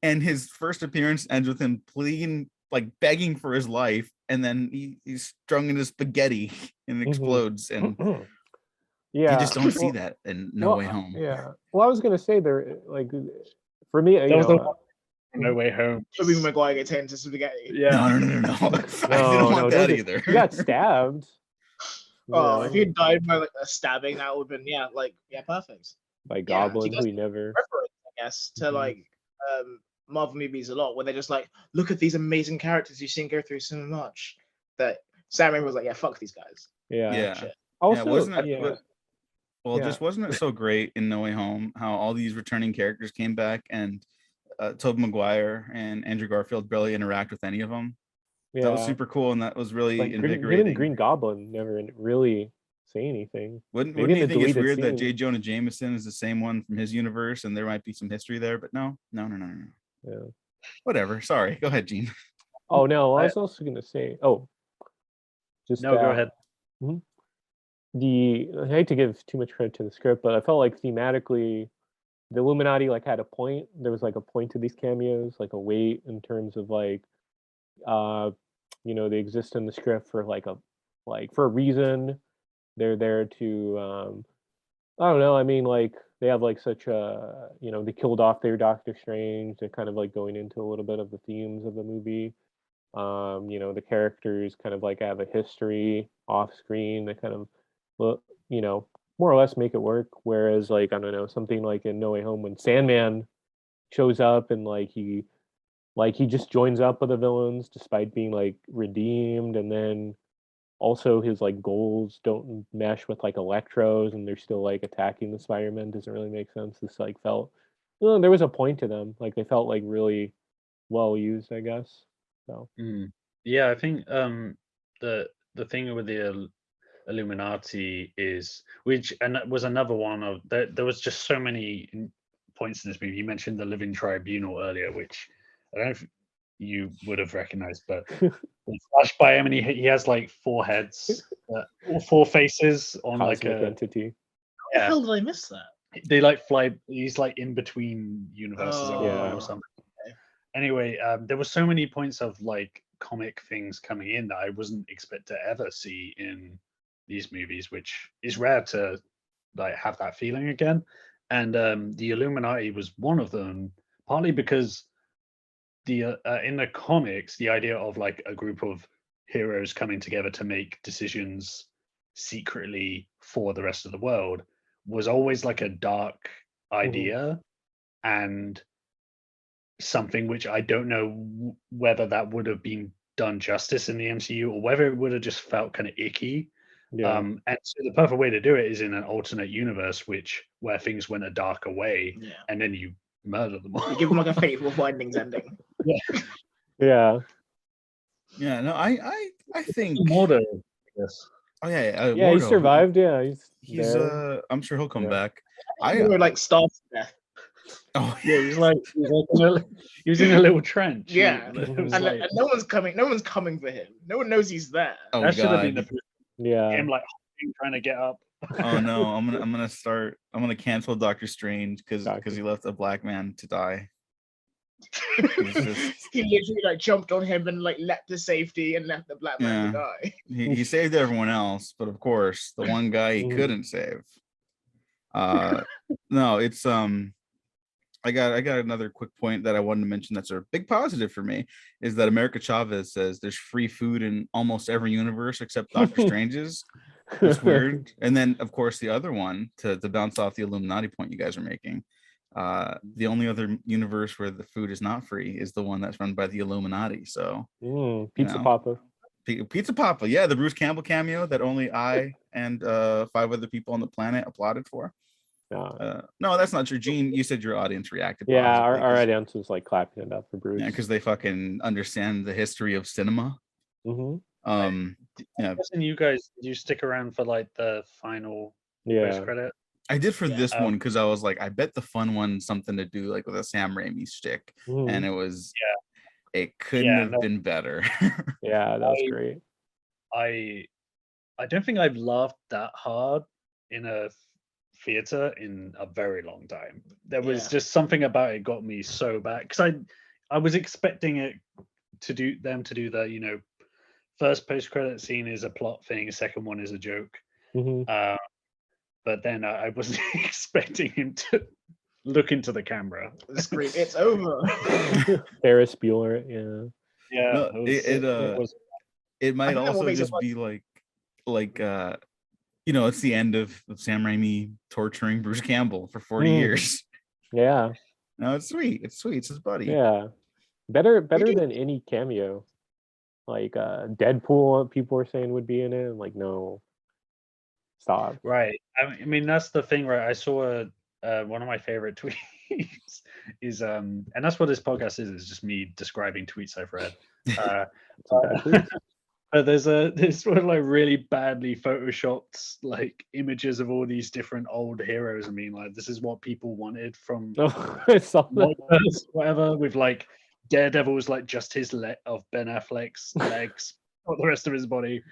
and his first appearance ends with him pleading, like begging for his life, and then he's strung into spaghetti and explodes, and you just don't see that in No Way Home. Well, I was gonna say there, like for me, No Way Home. Tobey Maguire gets hit into spaghetti. No. I didn't want that either. He got stabbed. If he died by like a stabbing, that would have been perfect. By Goblin, who he never. Reference, I guess, to like Marvel movies a lot, where they're just like, look at these amazing characters you've seen go through so much. That Sam Raimi was like, fuck these guys. Also, wasn't it? Just wasn't it so great in No Way Home how all these returning characters came back, and Tobey Maguire and Andrew Garfield barely interact with any of them. That was super cool, and that was really invigorating. Even Green Goblin never really say anything. Wouldn't you think it's weird that J. Jonah Jameson is the same one from his universe, and there might be some history there? But no. Yeah. Whatever. Sorry. Go ahead, Gene. Oh no, I was also gonna say. Oh, just no. Go ahead. I hate to give too much credit to the script, but I felt like thematically, the Illuminati like had a point. There was like a point to these cameos, like a weight in terms of like, they exist in the script for for a reason. They're there to, I don't know. I mean, like they have like such a, they killed off their Doctor Strange. They're kind of like going into a little bit of the themes of the movie. The characters kind of like have a history off screen. They kind of, more or less make it work. Whereas like, I don't know, something like in No Way Home when Sandman shows up and he just joins up with the villains despite being like redeemed, and then also his like goals don't mesh with like Electro's, and they're still like attacking the Spider-Man. Doesn't really make sense. This like felt there was a point to them. Like they felt like really well used, I guess. So yeah, I think the thing with the Illuminati is, and that was another one of there was just so many points in this movie. You mentioned the Living Tribunal earlier, which I don't know if you would have recognized, but flashed by him, and he has like 4 heads, or 4 faces on Cosmic like a entity. How the hell did I miss that? They like fly. He's like in between universes or something. anyway, there were so many points of like comic things coming in that I wasn't expect to ever see in these movies, which is rare to like have that feeling again. And the Illuminati was one of them, partly because the in the comics, the idea of like a group of heroes coming together to make decisions secretly for the rest of the world was always like a dark idea and something which I don't know whether that would have been done justice in the MCU or whether it would have just felt kind of icky. Yeah. And so the perfect way to do it is in an alternate universe, where things went a darker way, and then you murder them all. You give them like a fateful findings ending. Yeah. Yeah, no, I think Mordo, yes. Oh yeah, Yeah, he Mordo, survived. Yeah, he's there. I'm sure he'll come Yeah. back. I were like starved to death. Oh Yeah, he was in a little trench. Yeah, It was and, like, and no one's coming. No one's coming for him. No one knows he's there. oh that should have been god. Yeah. him like trying to get up. Oh no, I'm gonna cancel Doctor Strange because he left a black man to die. He literally like jumped on him and like leapt to safety and left the black man to die. He saved everyone else, but of course the one guy he couldn't save. No, it's I got another quick point that I wanted to mention that's a big positive for me is that America Chavez says there's free food in almost every universe except Doctor Strange's. It's weird. And then of course the other one to bounce off the Illuminati point you guys are making. The only other universe where the food is not free is the one that's run by the Illuminati. So Pizza Papa. Pizza Papa, yeah, the Bruce Campbell cameo that only I and 5 other people on the planet applauded for. No, that's not true. Gene, you said your audience reacted. Yeah, our audience was like clapping it up for Bruce. Yeah, because they fucking understand the history of cinema. Yeah. You guys, did you stick around for like the final post credit? I did for this one because I was like, I bet the fun one's something to do like with a Sam Raimi shtick, and it was. It couldn't have been better. Yeah, that was great. I don't think I've laughed that hard in a theater in a very long time. There was just something about it got me so bad because I was expecting it to do the first post credit scene is a plot thing, second one is a joke. But then I wasn't expecting him to look into the camera. Scream, it's over. Ferris Bueller, yeah. No, it might also just be like it's the end of Sam Raimi torturing Bruce Campbell for 40 years. Yeah. No, it's sweet. It's his buddy. Yeah. Better than any cameo. Like Deadpool, people were saying would be in it. I'm like, no. Stop. Right. I mean, that's the thing, right? I saw one of my favorite tweets is and that's what this podcast is just me describing tweets I've read. But there's sort of like really badly photoshopped like images of all these different old heroes. I mean, like this is what people wanted from whatever, with like Daredevil's like just his leg of Ben Affleck's legs, not the rest of his body.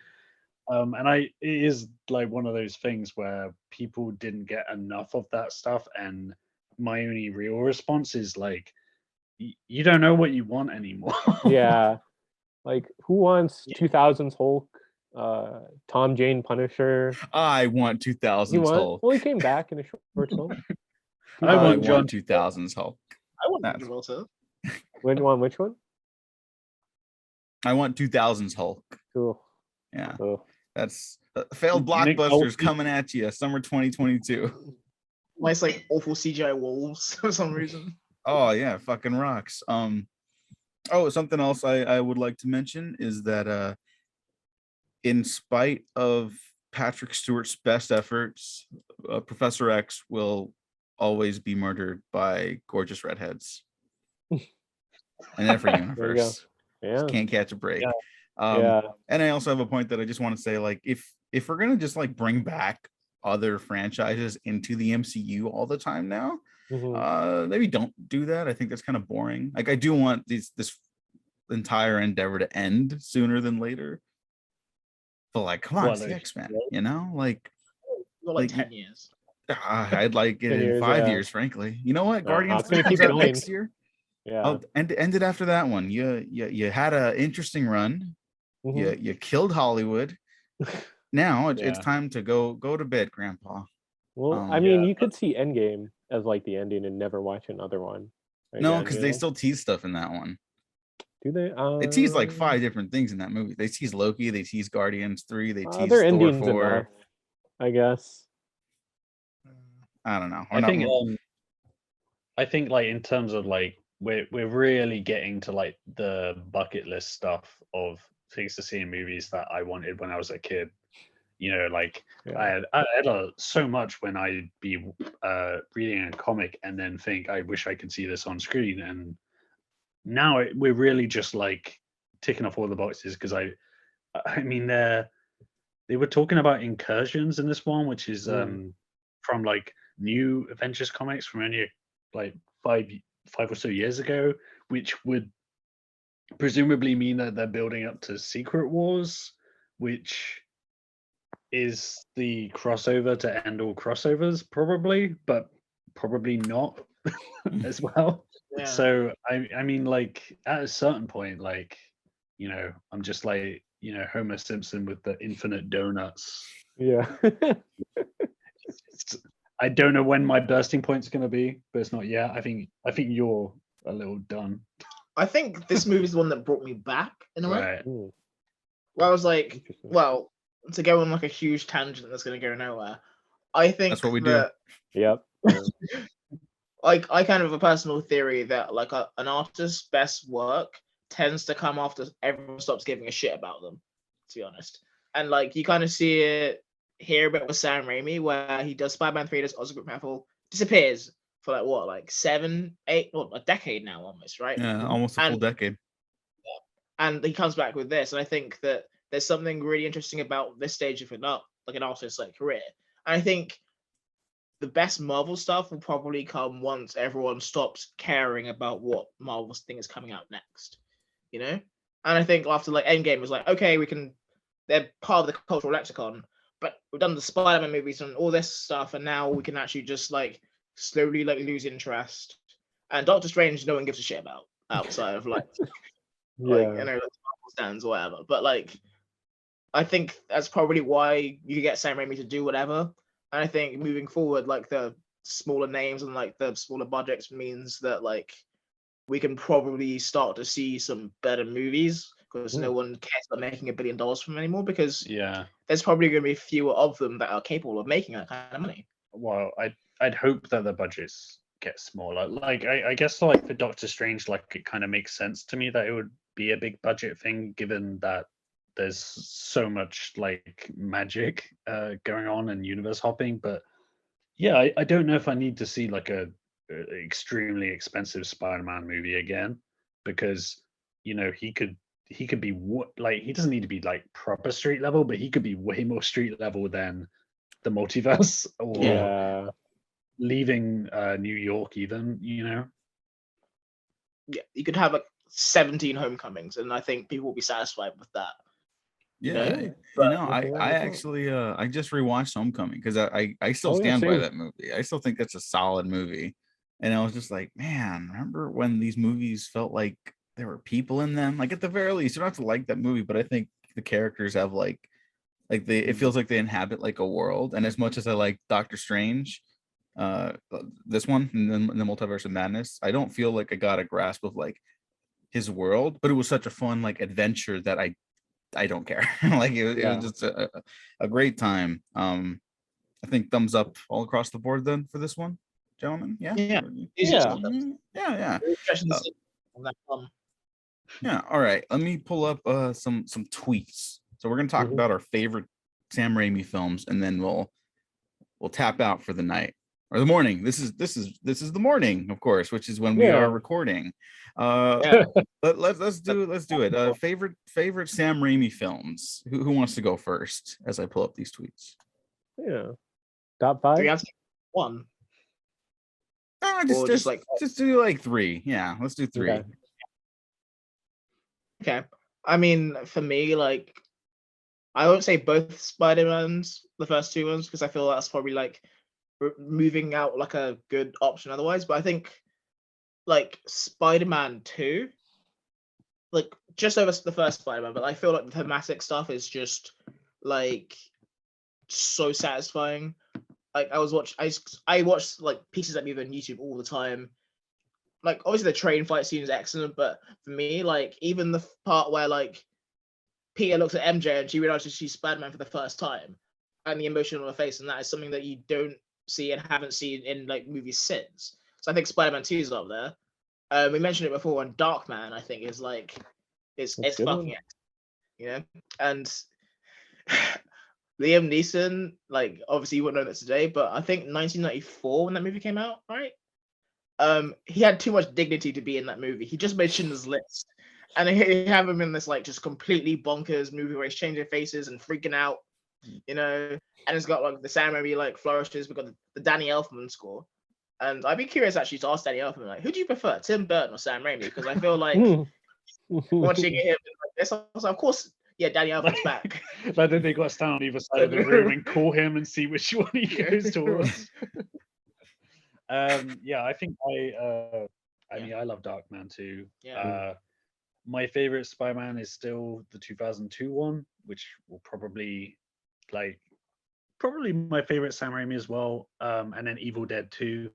And it is like one of those things where people didn't get enough of that stuff, and my only real response is like, you don't know what you want anymore. Yeah, like who wants 2000s Hulk, Tom Jane Punisher? I want 2000s Hulk. Well, he came back in a short film. I want 2000s Hulk. I want Walter. Which one? I want 2000s Hulk. Cool. Yeah. Cool. That's failed blockbusters coming at you, summer 2022. Nice, like awful CGI wolves for some reason. Oh yeah, fucking rocks. Something else I would like to mention is that in spite of Patrick Stewart's best efforts, Professor X will always be murdered by gorgeous redheads in every universe. Yeah, can't catch a break. Yeah. And I also have a point that I just want to say, like, if we're gonna just like bring back other franchises into the MCU all the time now, maybe don't do that. I think that's kind of boring. Like, I do want this entire endeavor to end sooner than later. But like, come on, it's the X-Men, like 10 years. I'd like it in 5 years, frankly. You know what? Guardians comes out next year. Oh, and ended after that one. You had an interesting run. You killed Hollywood. Now it's time to go to bed, Grandpa. Well, I mean, you could see Endgame as like the ending and never watch another one. No, because they still tease stuff in that one. Do they? They tease like 5 different things in that movie. They tease Loki. They tease Guardians 3. They tease their Thor endings 4. enough, I guess. I don't know. I think like in terms of like we're really getting to like the bucket list stuff of things to see in movies that I wanted when I was a kid. You know, like I had so much when I'd be reading a comic and then think I wish I could see this on screen, and now we're really just like ticking off all the boxes because I mean they were talking about incursions in this one, which is from like new Avengers comics from only like five or so years ago, which would presumably mean that they're building up to Secret Wars, which is the crossover to end all crossovers, probably, but probably not as well. Yeah. So I mean, like at a certain point, like, you know, I'm just like, you know, Homer Simpson with the infinite donuts. Yeah. I don't know when my bursting point's going to be, but it's not yet. I think you're a little done. I think this movie's the one that brought me back in a way. Right. Where I was like, well, to go on like a huge tangent that's going to go nowhere. I think that's what we do. Yep. Like I kind of have a personal theory that like an artist's best work tends to come after everyone stops giving a shit about them, to be honest. And like you kind of see it here a bit with Sam Raimi, where he does Spider-Man 3, does Oscar Level, disappears for like what, like 7, 8, well, a decade now almost, right? Yeah, almost a full decade. And he comes back with this, and I think that there's something really interesting about this stage of an artist's like career. And I think the best Marvel stuff will probably come once everyone stops caring about what Marvel's thing is coming out next, you know? And I think after like Endgame was like, okay, they're part of the cultural lexicon, but we've done the Spider-Man movies and all this stuff, and now we can actually just like slowly like lose interest. And Doctor Strange, no one gives a shit about outside of like, like you know, like Marvel stands or whatever. But like, I think that's probably why you get Sam Raimi to do whatever. And I think moving forward, like the smaller names and like the smaller budgets means that like we can probably start to see some better movies because no one cares about making $1 billion from them anymore, because there's probably going to be fewer of them that are capable of making that kind of money. Well, I'd hope that the budgets get smaller. Like I guess like for Doctor Strange, like it kind of makes sense to me that it would be a big budget thing, given that there's so much like magic going on and universe hopping. But yeah, I don't know if I need to see like a extremely expensive Spider-Man movie again, because you know he could be like, he doesn't need to be like proper street level, but he could be way more street level than the multiverse or leaving New York even, you know. Yeah, you could have like 17 Homecomings, and I think people will be satisfied with that. Yeah, you know, I actually I just rewatched Homecoming because I still stand by that movie. I still think that's a solid movie. And I was just like, man, remember when these movies felt like there were people in them? Like at the very least, you don't have to like that movie, but I think the characters have like it feels like they inhabit like a world. And as much as I like Doctor Strange, this one and then the Multiverse of Madness, I don't feel like I got a grasp of like his world, but it was such a fun like adventure that I don't care. Like it was just a great time. I think thumbs up all across the board then for this one, gentlemen. Yeah. All right, let me pull up some tweets. So we're gonna talk about our favorite Sam Raimi films, and then we'll tap out for the night or the morning. This is the morning, of course, which is when we are recording. Let's do it. Favorite Sam Raimi films. Who wants to go first as I pull up these tweets? Yeah. Top 5? One. Just do like 3. Yeah, let's do 3. Okay. I mean, for me, like, I won't say both Spider-Mans, the first 2 ones, because I feel that's probably like moving out like a good option otherwise. But I think like Spider-Man 2, like just over the first Spider-Man, but I feel like the thematic stuff is just like so satisfying. Like I watched like pieces of it on YouTube all the time. Like obviously the train fight scene is excellent, but for me, like even the part where like Peter looks at MJ and she realizes she's Spider-Man for the first time, and the emotion on her face, and that is something that you don't see and haven't seen in like movies since. So I think Spider-Man 2 is up there. We mentioned it before, and Darkman I think is like it's fucking excellent, you know. And Liam Neeson, like obviously you wouldn't know that today, but I think 1994 when that movie came out, right? He had too much dignity to be in that movie. He just made Schindler's List, and he have him in this like just completely bonkers movie where he's changing faces and freaking out, you know. And it's got like the Sam Raimi like flourishes. We've got the Danny Elfman score, and I'd be curious actually to ask Danny Elfman, like, who do you prefer, Tim Burton or Sam Raimi? Because I feel like watching him like this, I was like, of course, yeah, Danny Elfman's back. Like then they got to stand on either side of the room and call him and see which one he goes towards. Yeah, I think I mean I love Darkman too. Yeah. My favorite Spider-Man is still the 2002 one, which will probably my favorite Sam Raimi as well. And then Evil Dead 2,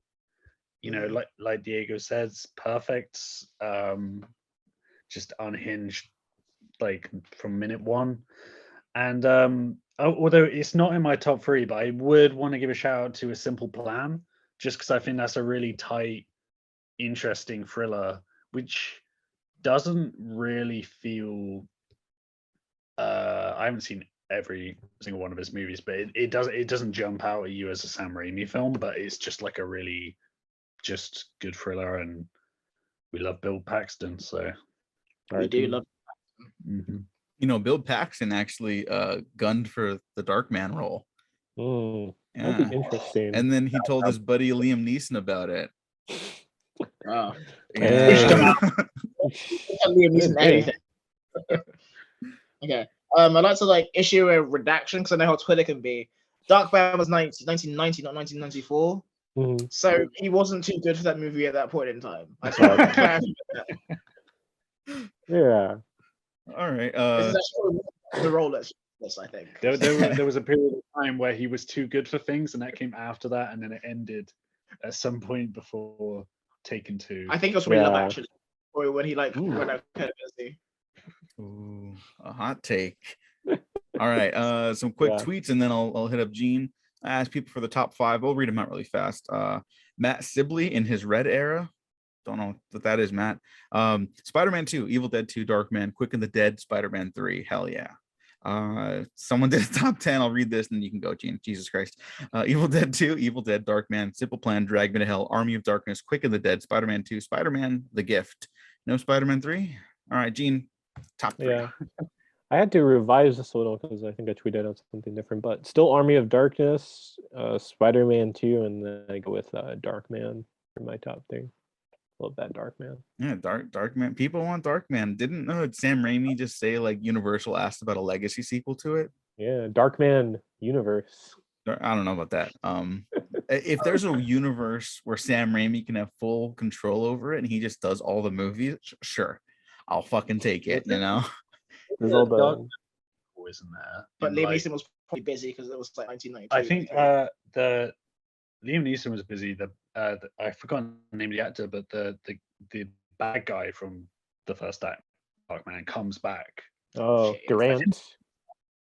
you know, like Diego says, perfect. Just unhinged like from minute one. And although it's not in my top 3, but I would want to give a shout out to A Simple Plan, just because I think that's a really tight, interesting thriller, which doesn't really feel I haven't seen every single one of his movies, but it doesn't jump out at you as a Sam Raimi film, but it's just like a really just good thriller, and we love Bill Paxton, so we do love. Mm-hmm. You know, Bill Paxton actually gunned for the Darkman role. That'd be interesting. And then he told his buddy Liam Neeson about it. Oh. Yeah. Liam Neeson anything. Okay. I'd like to like issue a redaction because I know how Twitter can be. Darkman was 1990, not 1994. So he wasn't too good for that movie at that point in time. I just want to clarify that. Yeah. All right. This is actually the role that's I think. There was a period of time where he was too good for things, and that came after that, and then it ended at some point before Taken 2. I think it was really Love Actually, or when he like went out kind of busy. Ooh, a hot take. All right. Some quick tweets, and then I'll hit up Gene. I asked people for the top 5. We'll read them out really fast. Matt Sibley in his Red era. Don't know what that is, Matt. Spider-Man 2, Evil Dead 2, Darkman, Quick and the Dead, Spider-Man 3. Hell yeah. Someone did a top 10. I'll read this and then you can go, Gene. Jesus Christ. Evil Dead 2, Evil Dead, Darkman, Simple Plan, Drag Me to Hell, Army of Darkness, Quick and the Dead, Spider-Man 2, Spider-Man, The Gift. No Spider-Man 3? All right, Gene, top 3. Yeah. I had to revise this a little because I think I tweeted out something different, but still Army of Darkness, Spider-Man 2, and then I go with Darkman for my top 3. Love that Darkman. Yeah, Darkman. People want Darkman. Didn't Sam Raimi just say like Universal asked about a legacy sequel to it? Yeah, Darkman universe. I don't know about that. If there's a universe where Sam Raimi can have full control over it and he just does all the movies, sure, I'll fucking take it. You know. There's all the always in there. But Liam Neeson was probably busy because it was like 1992. I think the Liam Neeson was busy. I forgot the name of the actor, but the bad guy from the first Darkman comes back. Oh, Durant.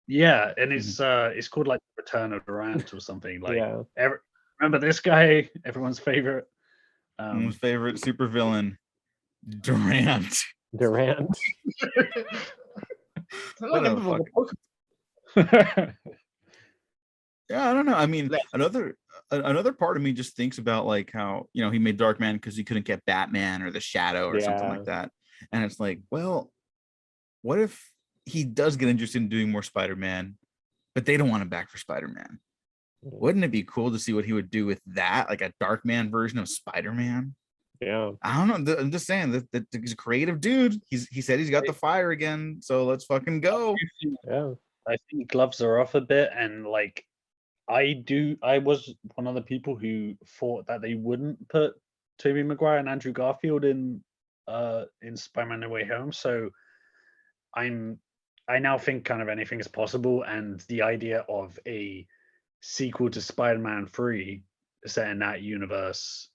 Yeah, and it's called like Return of Durant or something. Like, yeah. Remember this guy? Everyone's favorite. Everyone's favorite supervillain, Durant. Durant. Yeah, I don't know. I mean, another part of me just thinks about like how, you know, he made Darkman because he couldn't get Batman or the Shadow or something like that. And it's like, well, what if he does get interested in doing more Spider-Man, but they don't want him back for Spider-Man? Wouldn't it be cool to see what he would do with that, like a Darkman version of Spider-Man? Yeah, I don't know. I'm just saying that he's a creative dude. He said he's got the fire again, so let's fucking go. Yeah, I think gloves are off a bit, and like I was one of the people who thought that they wouldn't put Tobey Maguire and Andrew Garfield in Spider-Man: No Way Home. So I now think kind of anything is possible, and the idea of a sequel to Spider-Man 3 set in that universe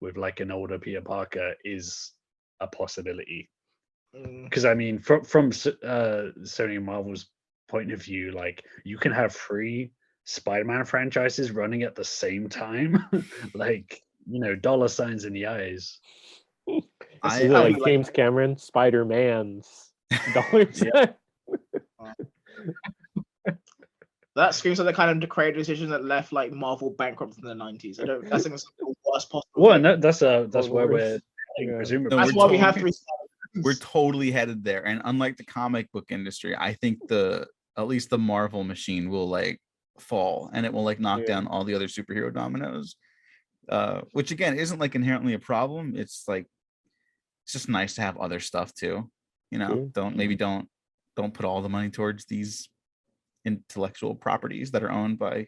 with like an older Peter Parker is a possibility. Because I mean, from Sony and Marvel's point of view, like you can have 3 Spider-Man franchises running at the same time, like dollar signs in the eyes. Is it like James Cameron, Spider-Man's dollars? That screams like the kind of creative decision that left like Marvel bankrupt in the 90s. I think it's the worst possible. Well, no, that's where we're presumably. That's why we have 3. We're totally headed there, and unlike the comic book industry, I think at least the Marvel machine will like fall, and it will like knock down all the other superhero dominoes. Which again isn't like inherently a problem. It's like it's just nice to have other stuff too. Don't put all the money towards these intellectual properties that are owned by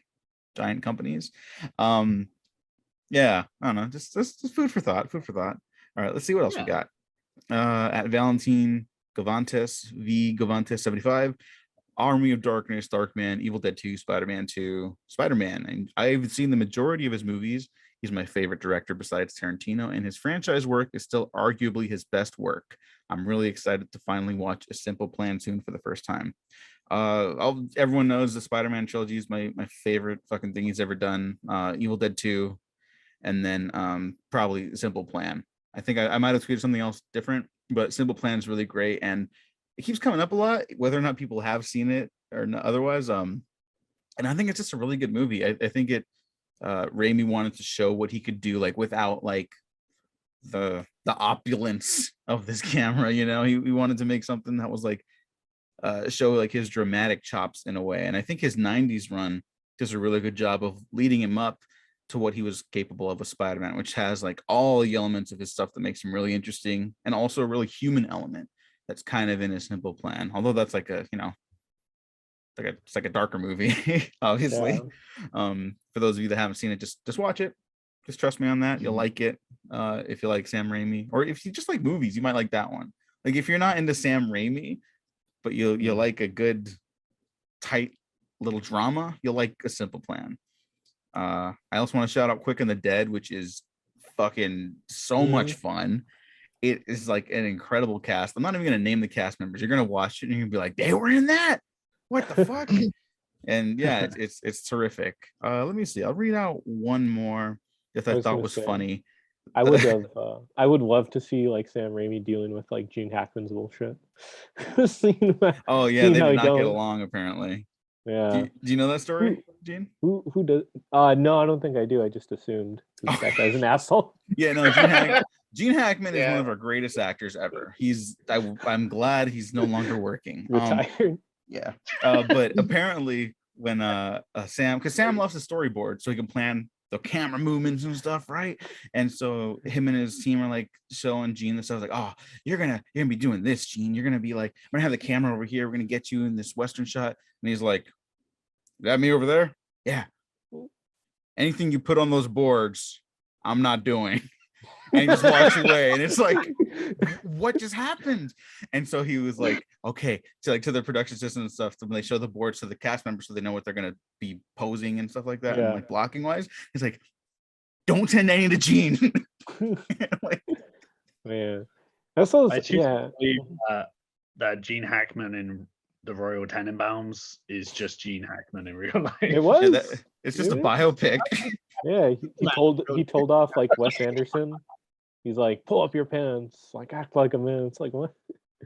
giant companies. Yeah, I don't know. Just food for thought. All right, let's see what else we got. At Valentine Govantes, V Govantes 75, Army of Darkness, Darkman, Evil Dead 2, Spider-Man 2, Spider-Man. And I've seen the majority of his movies. He's my favorite director besides Tarantino, and his franchise work is still arguably his best work. I'm really excited to finally watch A Simple Plan soon for the first time. Everyone knows the Spider-Man trilogy is my favorite fucking thing he's ever done. Evil Dead 2, and then probably Simple Plan. I think I might have tweeted something else different, but Simple Plan is really great, and it keeps coming up a lot, whether or not people have seen it or not, otherwise. And I think it's just a really good movie. I think Raimi wanted to show what he could do, like without like the opulence of this camera. He wanted to make something that was like show like his dramatic chops in a way, and I think his 90s run does a really good job of leading him up to what he was capable of with Spider-Man, which has like all the elements of his stuff that makes him really interesting, and also a really human element that's kind of in A Simple Plan, although that's like it's like a darker movie, obviously. For those of you that haven't seen it, just watch it. Just trust me on that. You'll like it. If you like Sam Raimi, or if you just like movies, you might like that one. Like if you're not into Sam Raimi, but you like a good tight little drama, you'll like A Simple Plan. I also want to shout out Quick and the Dead, which is fucking so much fun. It is like an incredible cast. I'm not even going to name the cast members. You're going to watch it and you're going to be like, they were in that. What the fuck? And yeah, it's terrific. Let me see. I'll read out one more that I thought was funny. I would love to see like Sam Raimi dealing with like Gene Hackman's bullshit. Oh yeah, they did not get along apparently. Yeah. Do you know that story, Gene? Who does? No, I don't think I do. I just assumed that guy's an asshole. Yeah, no, Gene Hackman is one of our greatest actors ever. I'm glad he's no longer working. Retired. But apparently when Sam loves the storyboard so he can plan the camera movements and stuff, right? And so him and his team are like showing Gene and stuff like, oh, you're gonna be doing this, Gene. You're gonna be like, we're gonna have the camera over here, we're gonna get you in this Western shot. And he's like, that me over there? Yeah. Anything you put on those boards, I'm not doing. And he just walks away, and it's like, what just happened? And so he was like, okay, to the production system and stuff, so when they show the boards to the cast members so they know what they're gonna be posing and stuff like that, and like blocking wise, he's like, don't send any to Gene. Like, man, that's so that Gene Hackman in the Royal Tenenbaums is just Gene Hackman in real life. It was. It's just a biopic. Yeah, he told off like Wes Anderson. He's like, pull up your pants, like act like a man. It's like, what?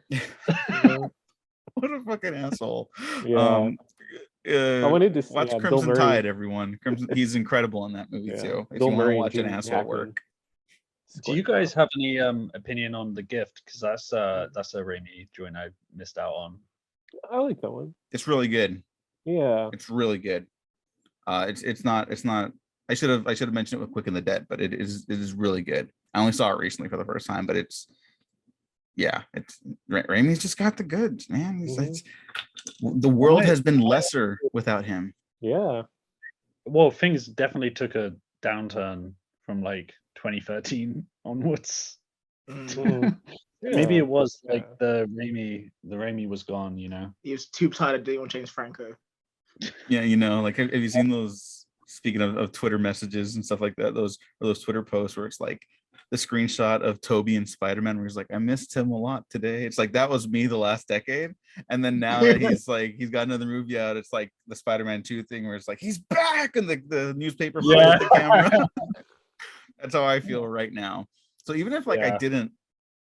What a fucking asshole. Yeah. I wanted to watch Crimson Tide, everyone. He's incredible in that movie too. If you want to watch an asshole work. Do you guys have any opinion on The Gift? Because that's a Raimi joint I missed out on. I like that one. It's really good. Yeah. It's really good. It's not. I should have mentioned it with Quick and the Dead, but it is really good. I only saw it recently for the first time, but it's Raimi's just got the goods, man. The world has been lesser without him. Yeah. Well, things definitely took a downturn from like 2013 onwards. Maybe it was like the Raimi was gone, He was too tired of doing on James Franco. Yeah, like have you seen those, speaking of Twitter messages and stuff like that, those Twitter posts where it's like the screenshot of Toby and Spider-Man where he's like, I missed him a lot today. It's like that was me the last decade. And then now that he's got another movie out, it's like the Spider-Man 2 thing where it's like he's back and the newspaper flies the camera. That's how I feel right now. So even if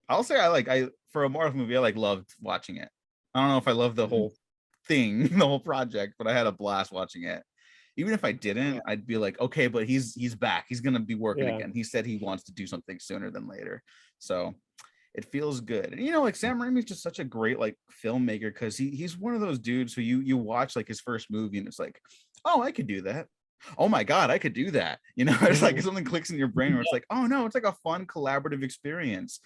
I'll say I for a Marvel movie, I loved watching it. I don't know if I loved the whole thing, the whole project, but I had a blast watching it. Even if I didn't, I'd be like, okay, but he's back. He's gonna be working again. He said he wants to do something sooner than later. So it feels good. And Sam Raimi's just such a great filmmaker, because he's one of those dudes who you watch his first movie and it's like, oh, I could do that. Oh my God, I could do that. It's like something clicks in your brain where it's like, oh no, it's like a fun collaborative experience.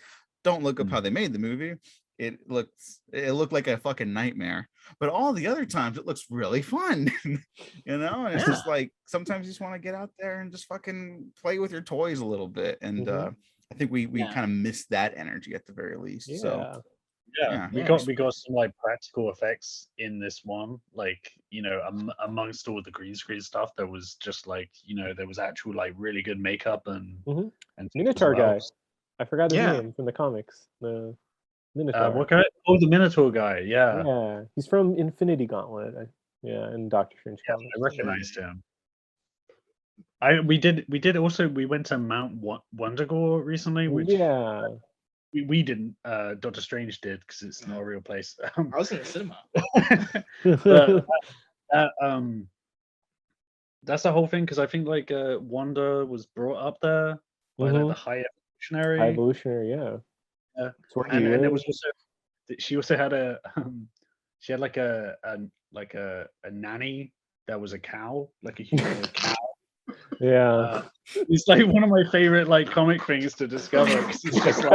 Don't look up how they made the movie. It looked like a fucking nightmare, but all the other times it looks really fun. And it's just like sometimes you just want to get out there and just fucking play with your toys a little bit. And I think we kind of missed that energy at the very least. We got some practical effects in this one, amongst all the green screen stuff. There was just there was actual really good makeup and Minotaur guy. I forgot his name from the comics. The Minotaur. What guy? Oh, the Minotaur guy. Yeah. Yeah, he's from Infinity Gauntlet. And Doctor Strange. Yeah, I recognized him. We went to Mount Wondergore recently, which we didn't. Doctor Strange did, because it's not a real place. I was in the cinema. But that's the whole thing, because I think Wanda was brought up there by the High Evolutionary. High Evolutionary, yeah. And there was also, she also had a nanny that was a cow, a humanoid cow. Yeah, it's one of my favorite comic things to discover, because it's just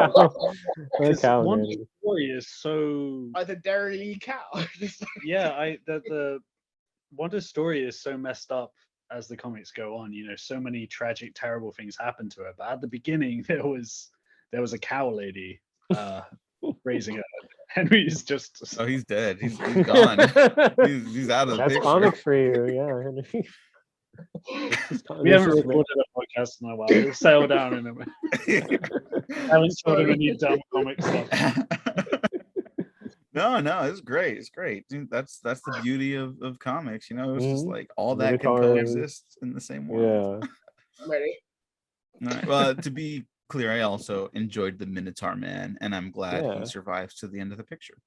one story is so the Dairy Lee cow. The Wanda's story is so messed up as the comics go on. So many tragic, terrible things happen to her, but at the beginning there was a cow lady raising her. Henry's just he's dead. He's gone. he's out of the picture. Comics for you, Henry. We haven't recorded a podcast in a while. We'll settle down in a minute. I haven't told him any dumb comic stuff. No, it's great. It's great. Dude, that's the beauty of comics. It's just all that can coexist in the same world. Yeah. I'm ready. All right. Well, to be clear, I also enjoyed the Minotaur Man, and I'm glad he survives to the end of the picture.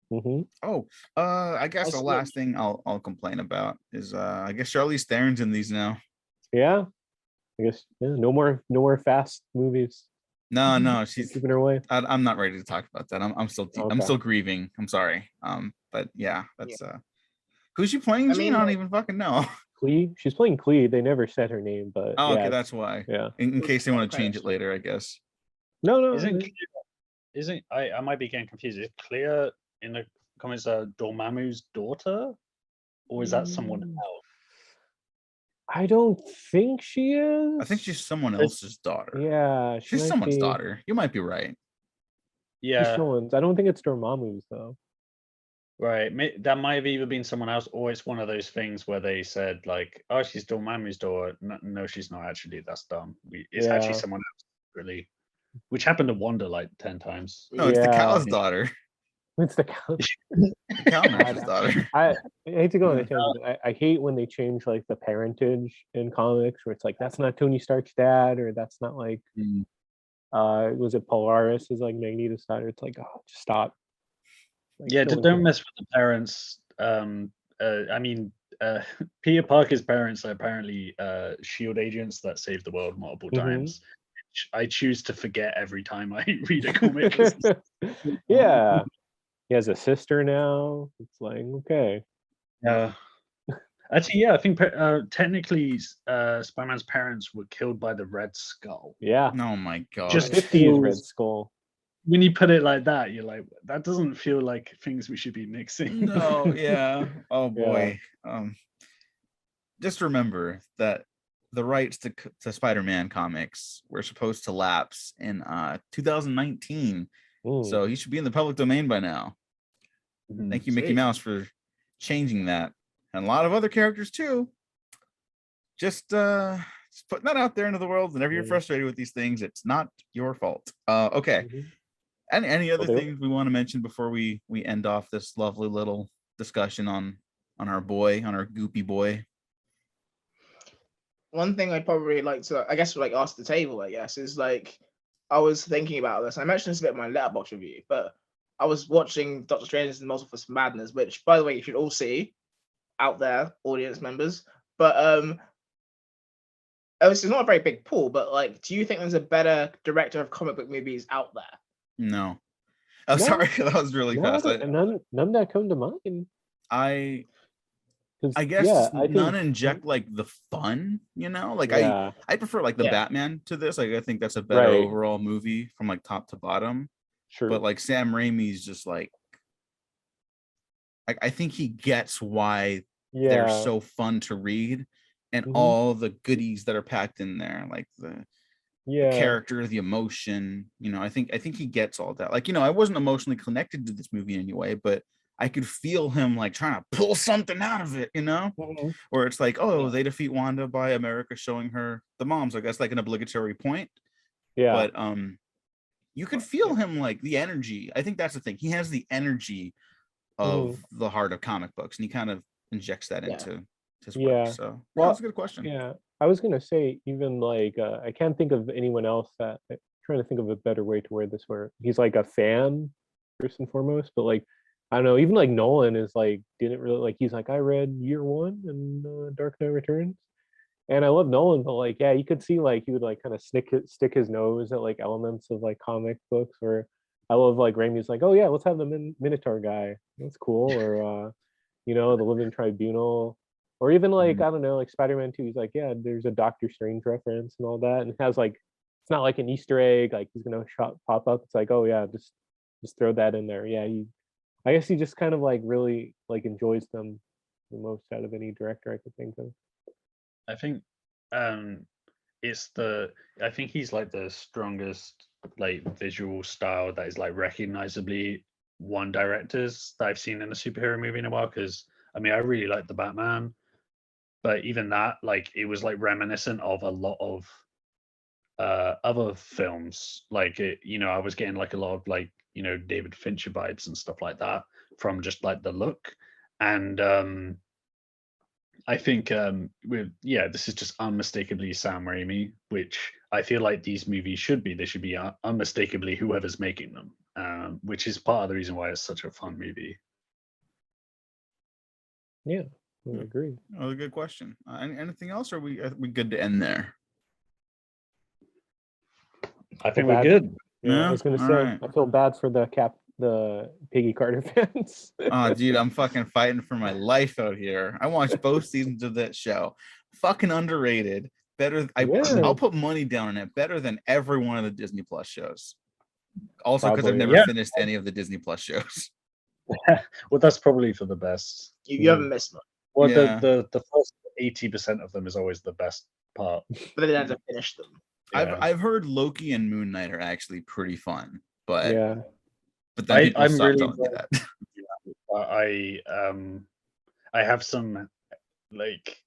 I guess the last thing I'll complain about is I guess Charlize Theron's in these now. I guess no more fast movies. No, she's keeping her way. I'm not ready to talk about that. I'm still grieving. I'm sorry. But that's who's she playing? I don't even fucking know. Clee. She's playing Clee. They never said her name, but okay, that's why. Yeah. In case they want to change it later, I guess. No. Isn't I might be getting confused. Is Clea in the comments Dormammu's daughter, or is that someone else? I don't think she is. I think she's someone else's daughter. Yeah, she's someone's daughter. You might be right. Yeah, I don't think it's Dormammu's though. Right, that might have either been someone else, or it's one of those things where they said "Oh, she's Dormammu's daughter." No, she's not actually. That's dumb. It's actually someone else, really, which happened to Wanda 10 times. No, it's the cow's daughter. It's the cow. Cow's daughter. I hate to go on a tangent. I hate when they change the parentage in comics, where it's that's not Tony Stark's dad, or that's not was it Polaris is Magneto's daughter? It's oh, just stop. Don't mess with the parents. Peter Parker's parents are apparently SHIELD agents that saved the world multiple times. I choose to forget every time I read a comic. Yeah. He has a sister now. It's okay. Yeah. Actually, I think technically Spider-Man's parents were killed by the Red Skull. Yeah. Oh my god. Just 50 Red Skull. When you put it like that, you're that doesn't feel like things we should be mixing. No, yeah. Oh boy. Just remember that the rights to Spider-Man comics were supposed to lapse in 2019. So he should be in the public domain by now. Thank you, Mickey Mouse, for changing that. And a lot of other characters too. Just putting that out there into the world. Whenever you're frustrated with these things, it's not your fault. Okay. Any other things we want to mention before we end off this lovely little discussion on our goopy boy? One thing I'd probably like to, I guess, like ask the table, I guess, is like, I was thinking about this. I mentioned this a bit in my Letterboxd review, but I was watching Doctor Strange and Multiverse Madness, which, by the way, you should all see out there, audience members. But it's not a very big pool, but like, do you think there's a better director of comic book movies out there? No. I'm sorry, that was really fast. None that come to mind. I guess none inject like the fun, like I prefer like the Batman to this. Like I think that's a better overall movie from like top to bottom. Sure. But like Sam Raimi's just like I think he gets why they're so fun to read and all the goodies that are packed in there, like the character, the emotion. I think he gets all that. Like, I wasn't emotionally connected to this movie in any way, but I could feel him like trying to pull something out of it, where it's like, oh, they defeat Wanda by America showing her the moms. Like that's like an obligatory point. Yeah. But you could feel him, like the energy. I think that's the thing. He has the energy of the heart of comic books, and he kind of injects that into his work. So that's a good question. Yeah. I was gonna say, even like I can't think of anyone else that I'm trying to think of a better way to word this, where he's like a fan first and foremost, but like I don't know, even like Nolan is like didn't really like, he's like, I read Year One and Dark Knight Returns, and I love Nolan, but like you could see like he would like kind of stick his nose at like elements of like comic books. Or I love like Raimi's like, oh yeah, let's have the Minotaur guy, that's cool. Or the Living Tribunal. Or even like I don't know, like Spider-Man 2, he's like, yeah, there's a Doctor Strange reference and all that, and it has like, it's not like an Easter egg, like he's gonna pop up. It's like, oh yeah, just throw that in there. Yeah, I guess he just kind of like really like enjoys them the most out of any director I could think of. I think I think he's like the strongest like visual style that is like recognizably one director's that I've seen in a superhero movie in a while. Because I mean, I really like the Batman, but even that, like, it was like reminiscent of a lot of other films. Like I was getting like a lot of like David Fincher vibes and stuff like that from just like the look. And I think this is just unmistakably Sam Raimi, which I feel like these movies should be. They should be unmistakably whoever's making them, which is part of the reason why it's such a fun movie. Yeah, I agree. Oh, a good question. Anything else? Or are we good to end there? I think we're good. Yeah, I was gonna say, right. I feel bad for the Peggy Carter fans. Oh, dude, I'm fucking fighting for my life out here. I watched both seasons of that show. Fucking underrated. Better. I'll put money down on it. Better than every one of the Disney Plus shows. Also, because I've never finished any of the Disney Plus shows. Well, that's probably for the best. You haven't missed much. Well, the first 80% of them is always the best part. But then I have to finish them. Yeah. I've heard Loki and Moon Knight are actually pretty fun, but but then I'm really that. I have some like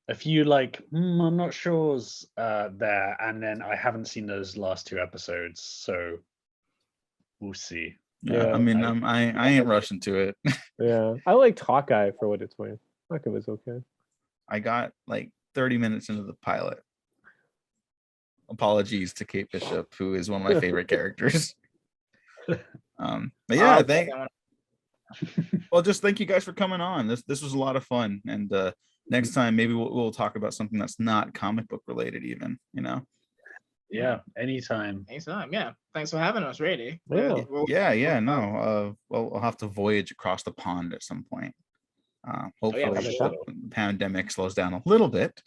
a few like I'm not sure's there, and then I haven't seen those last two episodes, so we'll see. Yeah, I mean, I ain't rushing to it. Yeah, I liked Hawkeye for what it's worth. Hawkeye was okay. I got like 30 minutes into the pilot. Apologies to Kate Bishop, who is one of my favorite characters. But yeah, well, just thank you guys for coming on. This was a lot of fun, and next time maybe we'll talk about something that's not comic book related, even. Yeah, anytime. Yeah, thanks for having us. Really. Yeah. No. Well, I'll have to voyage across the pond at some point. Hopefully, the pandemic slows down a little bit.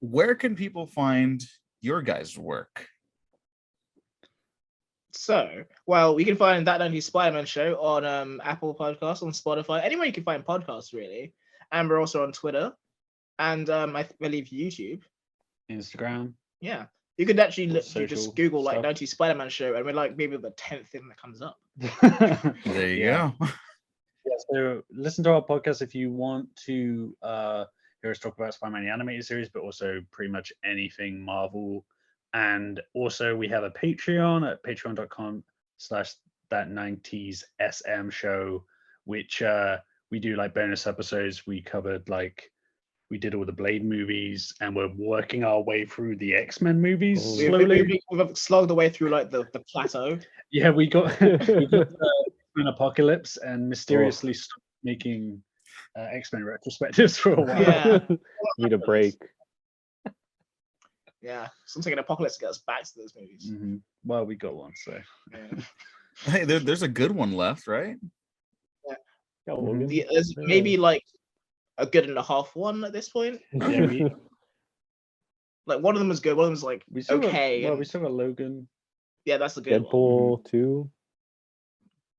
Where can people find your guys' work? So, well, we can find That 90s Spider-Man Show on Apple Podcasts, on Spotify, anywhere you can find podcasts, really. And we're also on Twitter. and I believe YouTube, Instagram. Yeah, you could actually Or literally social just Google like stuff. 90s Spider-Man show, and we're like maybe the 10th thing that comes up. There you Yeah. go. Yeah, so listen to our podcast if you want to hear us talk about Spider-Man the animated series, but also pretty much anything Marvel. And also we have a Patreon at patreon.com/that90s SM show, which we do like bonus episodes. We did all the Blade movies, and we're working our way through the X-Men movies slowly. We've slogged the way through like the plateau. Yeah, we got an apocalypse and mysteriously stopped making X-Men retrospectives for a while. Yeah. Need a break. Yeah, something an apocalypse to get us back to those movies. Mm-hmm. Well, we got one, so. Yeah. Hey, there's a good one left, right? There's maybe like a good and a half one at this point. Yeah, like one of them was good, one of them was like we okay. We still got Logan. Yeah, that's the good Deadpool one. 2.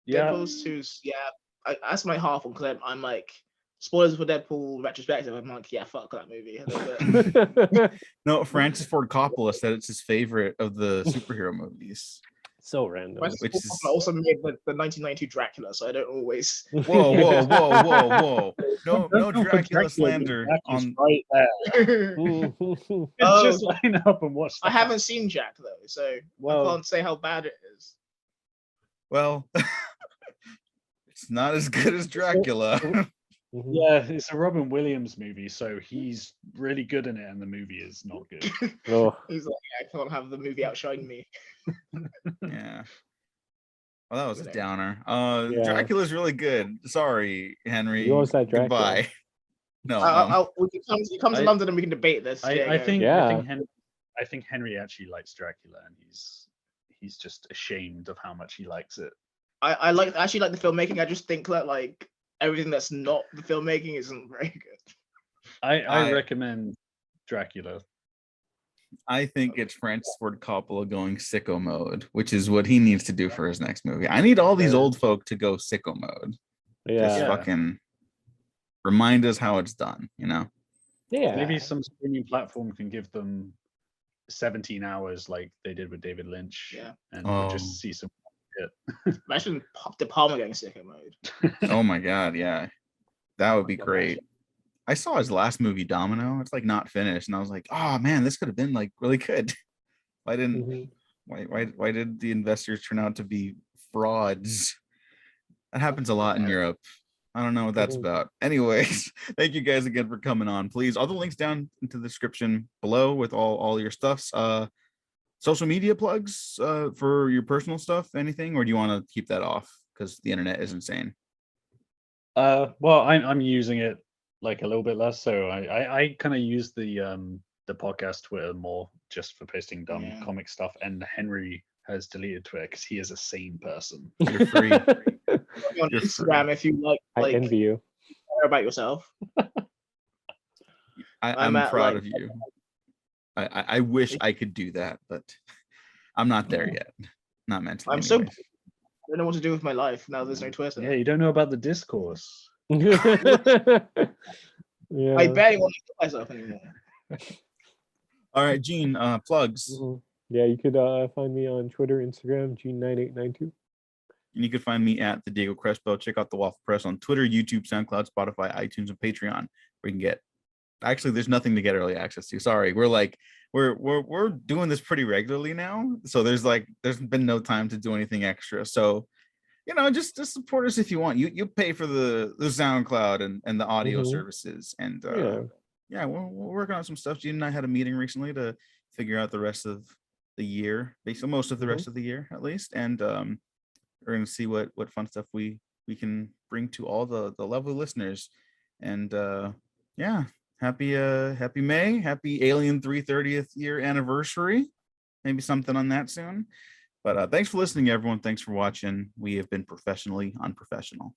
Yeah. Deadpool's 2's, that's my half one because I'm like spoilers for Deadpool retrospective. I'm like, yeah, fuck that movie. No, Francis Ford Coppola said it's his favorite of the superhero movies. So random. Which is also made the 1992 Dracula, so I don't always. Whoa! No Dracula slander on right there. Just line up and watch. I haven't seen Jack though, so I can't say how bad it is. Well, it's not as good as Dracula. Yeah, it's a Robin Williams movie, so he's really good in it, and the movie is not good. He's like, I can't have the movie outshine me. Yeah. Well, that was a downer. Dracula's really good. Sorry, Henry. You always said Dracula. Goodbye. No. He comes to London and we can debate this. I think Henry actually likes Dracula, and he's just ashamed of how much he likes it. I actually like the filmmaking. I just think that like everything that's not the filmmaking isn't very good. I recommend Dracula. I think it's Francis Ford Coppola going sicko mode, which is what he needs to do for his next movie. I need all these old folk to go sicko mode. Just fucking remind us how it's done, you know? Yeah. Maybe some streaming platform can give them 17 hours like they did with David Lynch. Yeah. And we'll just see some shit. Imagine De Palma going sicko mode. Oh my god, yeah. That would be great. I saw his last movie, Domino. It's like not finished, and I was like, "Oh man, this could have been like really good." Why didn't? Why did the investors turn out to be frauds? That happens a lot in Europe. I don't know what that's about. Anyways, thank you guys again for coming on. Please, all the links down into the description below with all your stuffs. Social media plugs for your personal stuff, anything, or do you want to keep that off because the internet is insane? Well, I'm using it like a little bit less, so I kind of use the podcast Twitter more just for posting dumb comic stuff, and Henry has deleted Twitter because he is a sane person. You're free. On Instagram free. If you like I envy you. Care about yourself. I'm proud of you. I wish I could do that, but I'm not there yet. Not mentally. I don't know what to do with my life now. There's no Twitter. Yeah, you don't know about the discourse. Yeah. I barely want to kill myself anymore. All right, Gene, plugs. Yeah, you could find me on Twitter, Instagram, Gene9892. And you can find me at the Diego Crespo. Check out the Waffle Press on Twitter, YouTube, SoundCloud, Spotify, iTunes, and Patreon. Where you can get. Actually, there's nothing to get early access to. Sorry, we're doing this pretty regularly now, so there's been no time to do anything extra. So, just support us if you want. You pay for the SoundCloud and the audio services, and we're working on some stuff. Gene and I had a meeting recently to figure out the rest of the year, basically most of the rest of the year at least, and we're going to see what fun stuff we can bring to all the lovely listeners. And happy May, happy Alien 330th year anniversary. Maybe something on that soon. But thanks for listening, everyone. Thanks for watching. We have been professionally unprofessional.